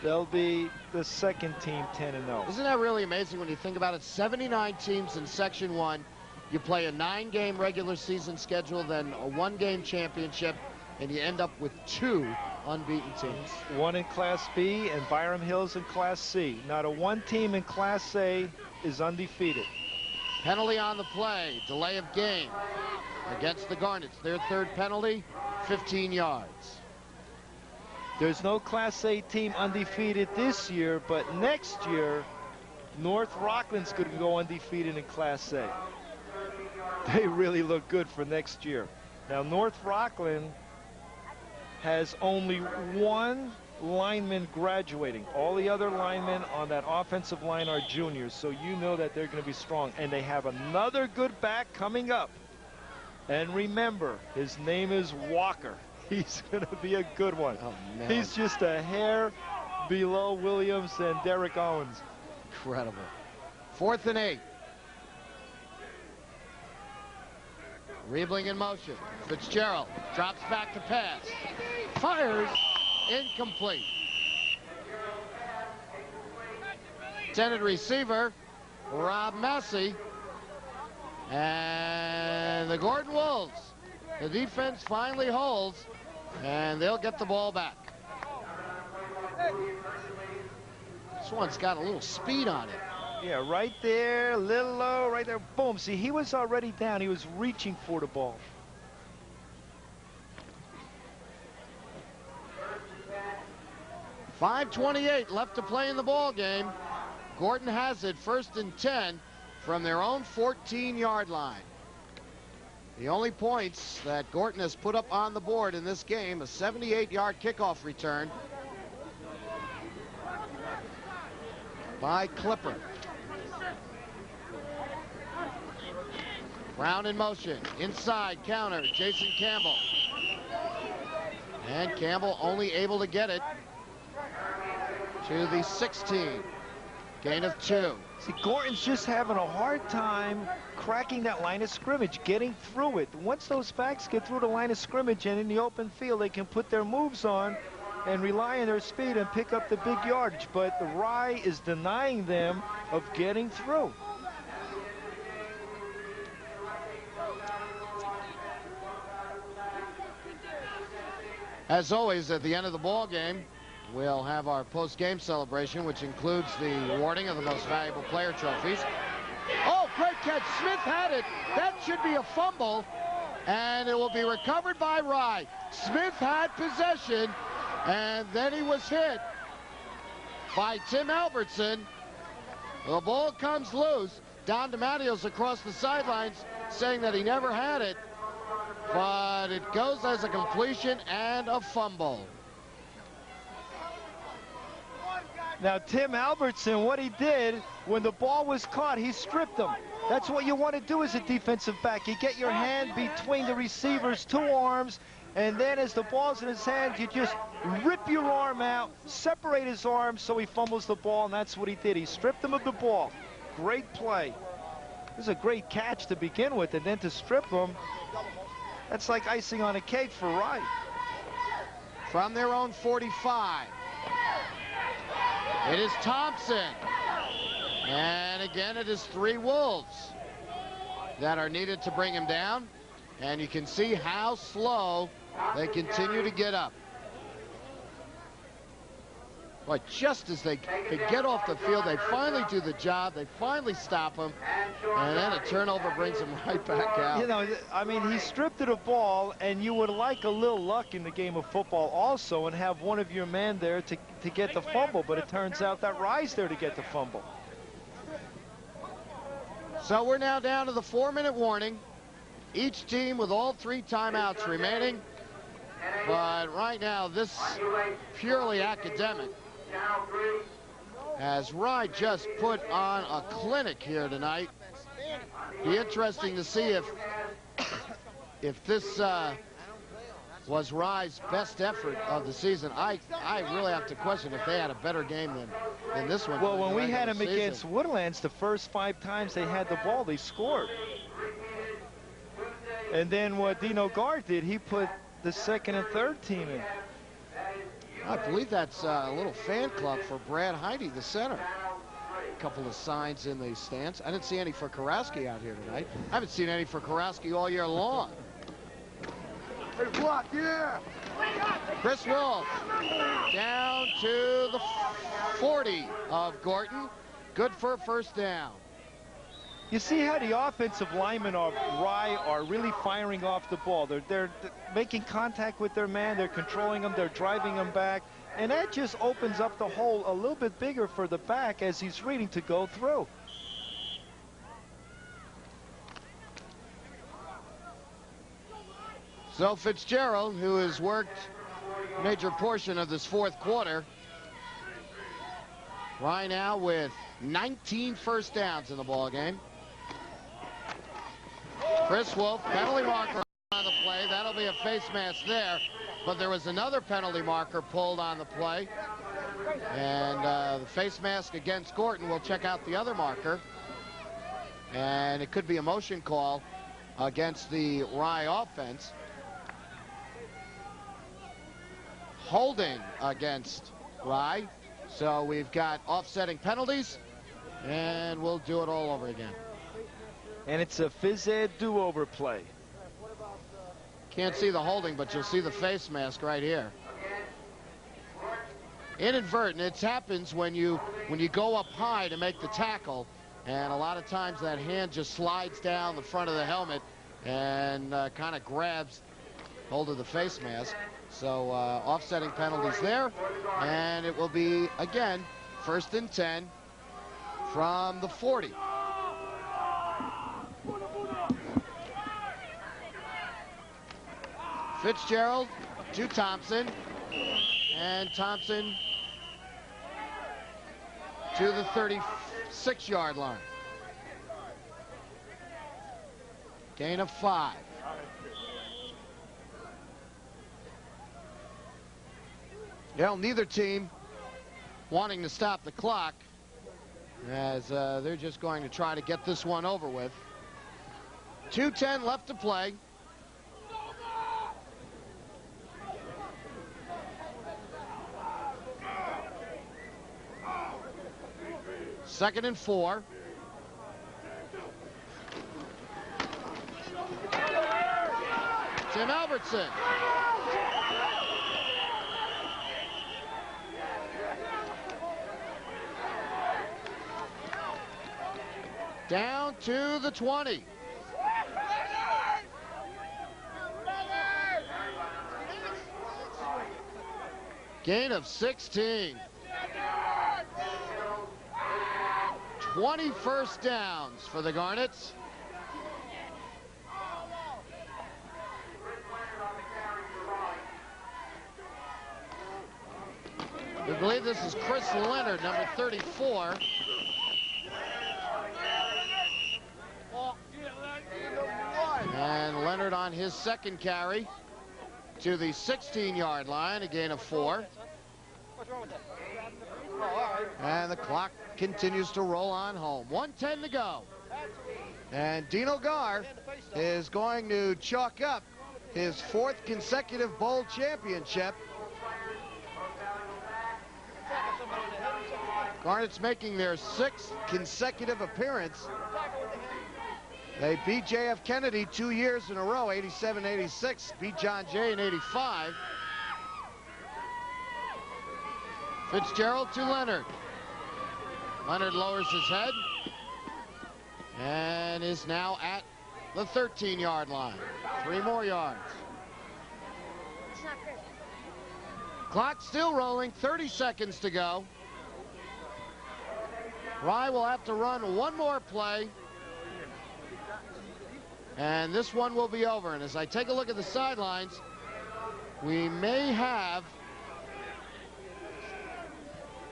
They'll be the second team 10-0. Isn't that really amazing when you think about it? 79 teams in Section 1. You play a 9-game regular season schedule, then a 1-game championship, and you end up with 2 unbeaten teams. 1 in Class B and Byram Hills in Class C. Not a 1 team in Class A is undefeated. Penalty on the play, delay of game against the Garnets. Their 3rd penalty, 15 yards. There's no Class A team undefeated this year, but next year, North Rockland's going to go undefeated in Class A. They really look good for next year. Now, North Rockland has only 1 lineman graduating. All the other linemen on that offensive line are juniors, so you know that they're going to be strong. And they have another good back coming up. And remember, his name is Walker. He's going to be a good one. Oh, man. He's just a hair below Williams and Derek Owens. Incredible. 4th and 8. Riebling in motion. Fitzgerald drops back to pass. Fires. Incomplete. Intended receiver, Rob Massey. And the Gorton Wolves. The defense finally holds, and they'll get the ball back. This one's got a little speed on it. Yeah, right there, a little low, right there, boom. See, he was already down. He was reaching for the ball. .5:28 left to play in the ball game. Gorton has it 1st and 10 from their own 14-yard line. The only points that Gorton has put up on the board in this game, a 78-yard kickoff return by Clipper. Brown in motion. Inside counter. Jason Campbell. And Campbell only able to get it to the 16. Gain of 2. See, Gorton's just having a hard time cracking that line of scrimmage, getting through it. Once those backs get through the line of scrimmage and in the open field, they can put their moves on and rely on their speed and pick up the big yardage. But the Rye is denying them of getting through. As always, at the end of the ball game, we'll have our post-game celebration, which includes the awarding of the most valuable player trophies. Oh, great catch. Smith had it. That should be a fumble, and it will be recovered by Rye. Smith had possession, and then he was hit by Tim Albertson. The ball comes loose. Don DiMattio's across the sidelines saying that he never had it, but it goes as a completion and a fumble. Now, Tim Albertson, what he did when the ball was caught, he stripped him. That's what you want to do as a defensive back. You get your hand between the receiver's two arms, and then as the ball's in his hand, you just rip your arm out, separate his arm so he fumbles the ball, and that's what he did. He stripped him of the ball. Great play. It was a great catch to begin with, and then to strip him, that's like icing on a cake for Wright. From their own 45. It is Thompson. And again, it is 3 Wolves that are needed to bring him down. And you can see how slow they continue to get up. But just as they get off the field, they finally do the job. They finally stop him. And then a turnover brings him right back out. You know, I mean, he stripped of the ball, and you would like a little luck in the game of football also and have one of your men there to get the fumble. But it turns out that Rye's there to get the fumble. So we're now down to the 4-minute warning. Each team with all 3 timeouts remaining. But right now, this purely academic, as Rye just put on a clinic here tonight. Be interesting to see if this was Rye's best effort of the season. I really have to question if they had a better game than this one. Well, when we had them against Woodlands, the first 5 times they had the ball, they scored. And then what Dino Guard did, he put the second and third team in. I believe that's a little fan club for Brad Heide, the center. A couple of signs in the stands. I didn't see any for Karowski out here tonight. I haven't seen any for Karowski all year long. Hey, block, yeah. Chris Wolf down to the 40 of Gorton. Good for a first down. You see how the offensive linemen of Rye are really firing off the ball. They're making contact with their man. They're controlling them. They're driving them back. And that just opens up the hole a little bit bigger for the back as he's reading to go through. So Fitzgerald, who has worked a major portion of this 4th quarter, Rye now with 19 first downs in the ball game. Chris Wolf, penalty marker on the play. That'll be a face mask there. But there was another penalty marker pulled on the play. And the face mask against Gorton. We'll check out the other marker. And it could be a motion call against the Rye offense. Holding against Rye. So we've got offsetting penalties. And we'll do it all over again. And it's a phys ed do-over play. Can't see the holding, but you'll see the face mask right here. Inadvertent. It happens when you go up high to make the tackle, and a lot of times that hand just slides down the front of the helmet and kind of grabs hold of the face mask. So offsetting penalties there, and it will be again 1st and 10 from the 40. Fitzgerald to Thompson, and Thompson to the 36-yard line. Gain of 5. Well, neither team wanting to stop the clock, as they're just going to try to get this one over with. 2:10 left to play. Second and 4. Tim Albertson. Down to the 20. Gain of 16. 20 first downs for the Garnets. We believe this is Chris Leonard, number 34. And Leonard on his second carry to the 16-yard line, a gain of 4. And the clock continues to roll on home. 1:10 to go. And Dino Gar is going to chalk up his 4th consecutive bowl championship. Garnets making their 6th consecutive appearance. They beat J.F. Kennedy 2 years in a row, 87-86, beat John Jay in 85. Fitzgerald to Leonard. Leonard lowers his head and is now at the 13-yard line. 3 more yards. Clock still rolling, 30 seconds to go. Rye will have to run one more play, and this one will be over. And as I take a look at the sidelines, we may have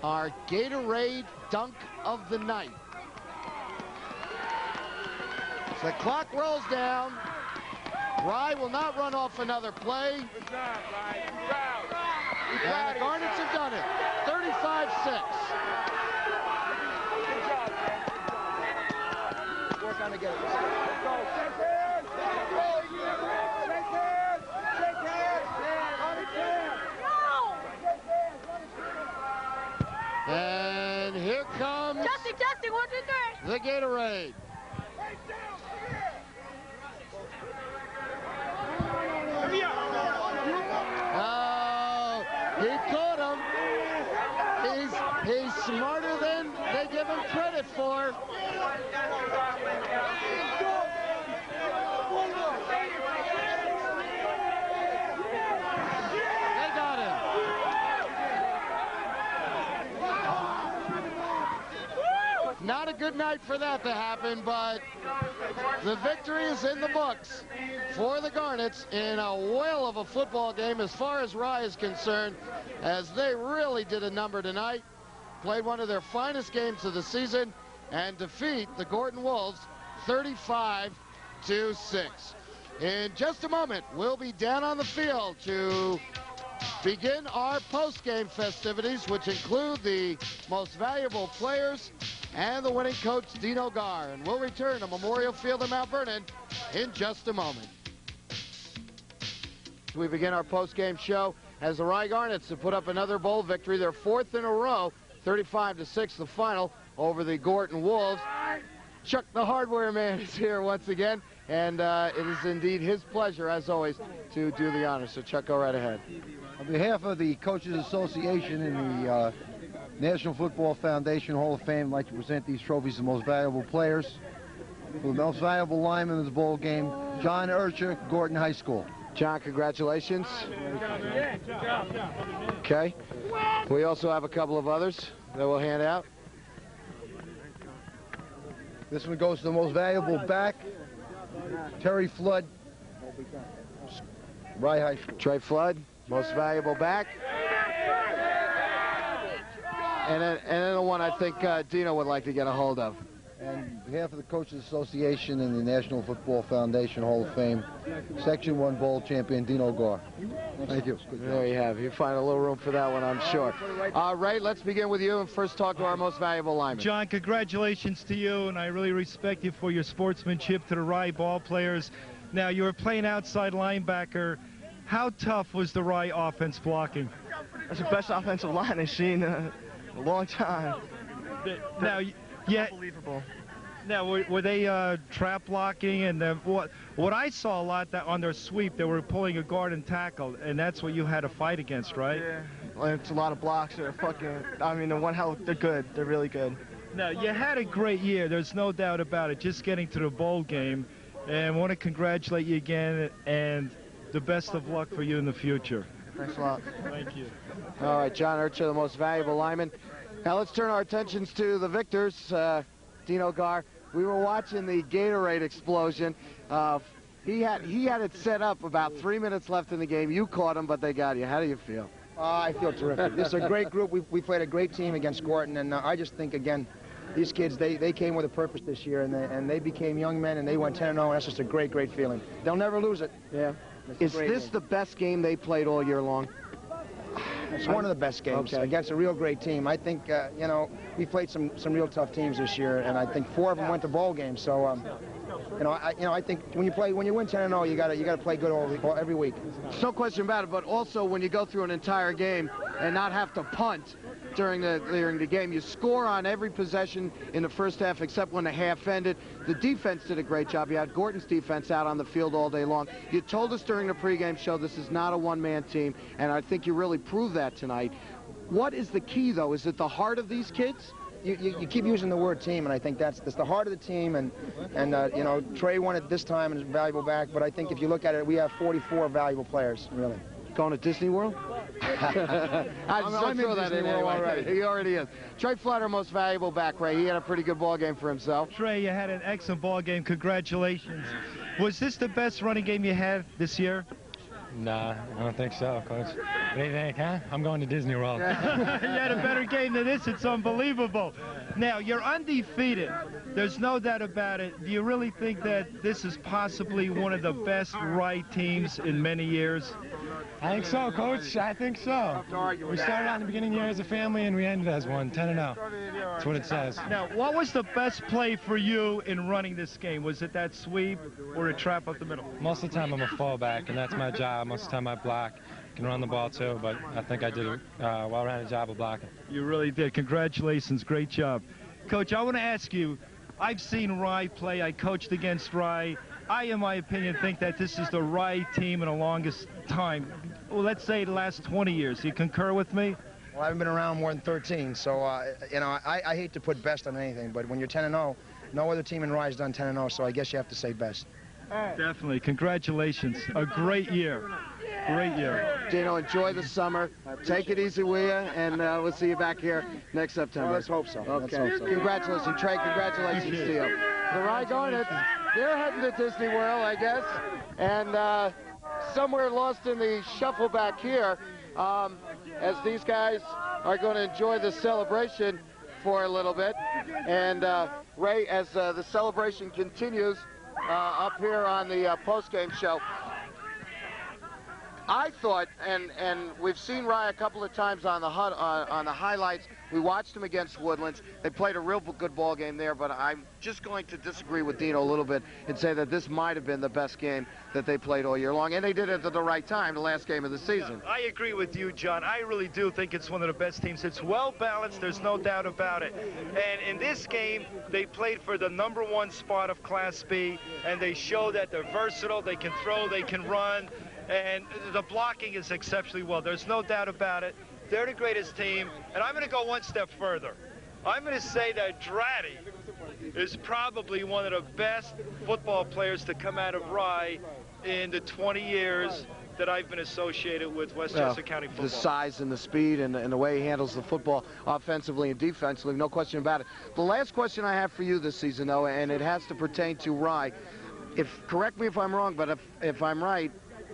our Gatorade dunk of the night. So the clock rolls down. Rye will not run off another play. Good job, Rye. And the Garnets have done it. 35-6. Good job, man. Work on together. Let's go. Shake hands. Shake hands. Shake hands. And here comes Testing, 1, 2, 3. the Gatorade. Oh, he caught him. He's smarter than they give him credit for. They got him. Not a good night for that to happen, but the victory is in the books for the Garnets in a whale of a football game as far as Rye is concerned, as they really did a number tonight, played one of their finest games of the season, and defeat the Gorton Wolves 35-6. In just a moment, we'll be down on the field to begin our post-game festivities, which include the most valuable players and the winning coach, Dino Gar. And we'll return to Memorial Field in Mount Vernon in just a moment. We begin our post-game show as the Rye Garnets have put up another bowl victory, their 4th in a row, 35-6 the final over the Gorton Wolves. Chuck the Hardware Man is here once again, and it is indeed his pleasure, as always, to do the honors. So Chuck, go right ahead. On behalf of the Coaches Association and the National Football Foundation Hall of Fame, I'd like to present these trophies to the most valuable players. For the most valuable lineman in the bowl game, John Urcher, Gorton High School. John, congratulations. Okay. We also have a couple of others that we'll hand out. This one goes to the most valuable back, Terry Flood, Rye High School. Trey Flood, most valuable back. And then the one I think Dino would like to get a hold of. And on behalf of the Coaches Association and the National Football Foundation Hall of Fame, Section 1 Bowl champion Dino Gar. Thank you. There you have. You find a little room for that one, I'm sure. Ray, let's begin with you and first talk to our most valuable lineman. John, congratulations to you, and I really respect you for your sportsmanship to the Rye ball players. Now, you were playing outside linebacker. How tough was the Rye offense blocking? That's the best offensive line I've seen in a long time. Now, yeah. Unbelievable. Now, were they trap blocking? And what I saw a lot that on their sweep, they were pulling a guard and tackle, and that's what you had to fight against, right? Yeah. Well, it's a lot of blocks. They're they're good. They're really good. Now, you had a great year. There's no doubt about it, just getting to the bowl game. And I want to congratulate you again, and the best of luck for you in the future. Thanks a lot. Thank you. All right, John Urcha, the most valuable lineman. Now let's turn our attentions to the victors. Dino Gar, we were watching the Gatorade explosion. He had it set up about 3 minutes left in the game. You caught him, but they got you. How do you feel? I feel terrific. This is a great group. We played a great team against Gorton, and I just think, again, these kids, they came with a purpose this year, and they became young men, and they went 10-0, and that's just a great, great feeling. They'll never lose it. Yeah. Is this the best game they played all year long? It's one of the best games against a real great team. I think, we played some real tough teams this year, and I think 4 of them went to bowl games. So, I think when you win 10-0, you gotta play good every week. No question about it. But also when you go through an entire game and not have to punt during the game, you score on every possession in the first half except when the half ended. The defense did a great job. You had Gorton's defense out on the field all day long. You told us during the pregame show this is not a one-man team, and I think you really proved that tonight. What is the key, though? Is it the heart of these kids? You keep using the word team, and I think that's the heart of the team. And Trey won it this time and is valuable back. But I think if you look at it, we have 44 valuable players, really. Going to Disney World? I'm throw that in anyway. Already. He already is. Trey Flatter, most valuable back, Ray. He had a pretty good ball game for himself. Trey, you had an excellent ball game. Congratulations. Was this the best running game you had this year? Nah, I don't think so, Coach. What do you think, huh? I'm going to Disney World. You had a better game than this. It's unbelievable. Now, you're undefeated. There's no doubt about it. Do you really think that this is possibly one of the best Rye teams in many years? I think so, Coach. I think so. We started out in the beginning of the year as a family, and we ended as one, 10-0. That's what it says. Now, what was the best play for you in running this game? Was it that sweep or a trap up the middle? Most of the time, I'm a fullback, and that's my job. Most of the time, I block. I can run the ball, too, but I think I did a well-rounded job of blocking. You really did. Congratulations. Great job. Coach, I want to ask you, I've seen Rye play. I coached against Rye. I, in my opinion, think that this is the Rye team in the longest time. Well, let's say the last 20 years. Do you concur with me? Well, I haven't been around more than 13, so, I hate to put best on anything, but when you're 10-0, no other team in Rye has done 10-0, so I guess you have to say best. Definitely. Congratulations. A great year. Great year. Dino, enjoy the summer. Take it easy with you, and we'll see you back here next September. Well, let's hope so. Okay. Let's hope so. Congratulations, Trey. Congratulations to you. The Rye Garnets, they're heading to Disney World, I guess, and somewhere lost in the shuffle back here, as these guys are going to enjoy the celebration for a little bit. And Ray, as the celebration continues up here on the post-game show, I thought, and we've seen Rye a couple of times on the highlights. We watched them against Woodlands. They played a real good ball game there, but I'm just going to disagree with Dino a little bit and say that this might have been the best game that they played all year long, and they did it at the right time, the last game of the season. I agree with you, John. I really do think it's one of the best teams. It's well-balanced. There's no doubt about it. And in this game, they played for the #1 spot of Class B, and they show that they're versatile. They can throw. They can run. And the blocking is exceptionally well. There's no doubt about it. They're the greatest team. And I'm going to go one step further. I'm going to say that Dratty is probably one of the best football players to come out of Rye in the 20 years that I've been associated with Westchester County football. The size and the speed and the way he handles the football offensively and defensively, no question about it. The last question I have for you this season, though, and it has to pertain to Rye. Correct me if I'm wrong, but if I'm right,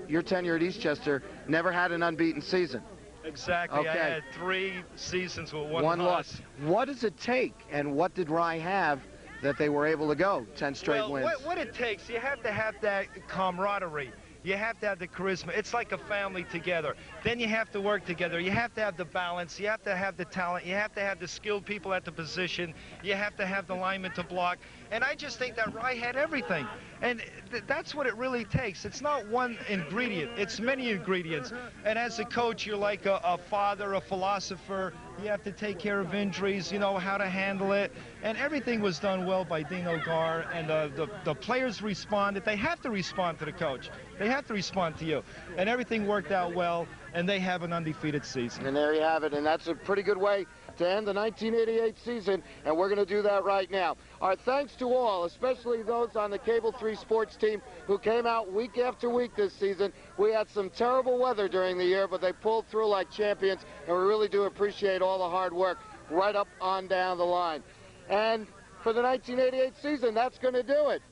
your tenure at Eastchester never had an unbeaten season. Exactly. Okay. I had 3 seasons with one loss. loss. What does it take, and what did Rye have that they were able to go 10 straight wins? What it takes, you have to have that camaraderie. You have to have the charisma. It's like a family together. Then you have to work together. You have to have the balance. You have to have the talent. You have to have the skilled people at the position. You have to have the linemen to block. And I just think that Rye had everything. And that's what it really takes. It's not one ingredient. It's many ingredients. And as a coach, you're like a father, a philosopher. You have to take care of injuries. You know how to handle it. And everything was done well by Dino Gar. And the players responded. They have to respond to the coach. They have to respond to you. And everything worked out well. And they have an undefeated season. And there you have it. And that's a pretty good way to end the 1988 season, and we're going to do that right now. Our thanks to all, especially those on the Cable 3 sports team who came out week after week this season. We had some terrible weather during the year, but they pulled through like champions, and we really do appreciate all the hard work right up on down the line. And for the 1988 season, that's going to do it.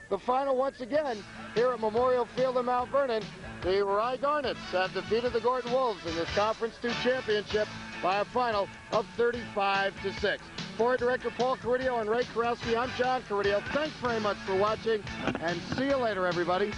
The final, once again, here at Memorial Field in Mount Vernon, the Rye Garnets have defeated the Gorton Wolves in this Conference 2 championship by a final of 35-6. For Director Paul Caridio and Ray Karowski, I'm John Caridio. Thanks very much for watching, and see you later, everybody.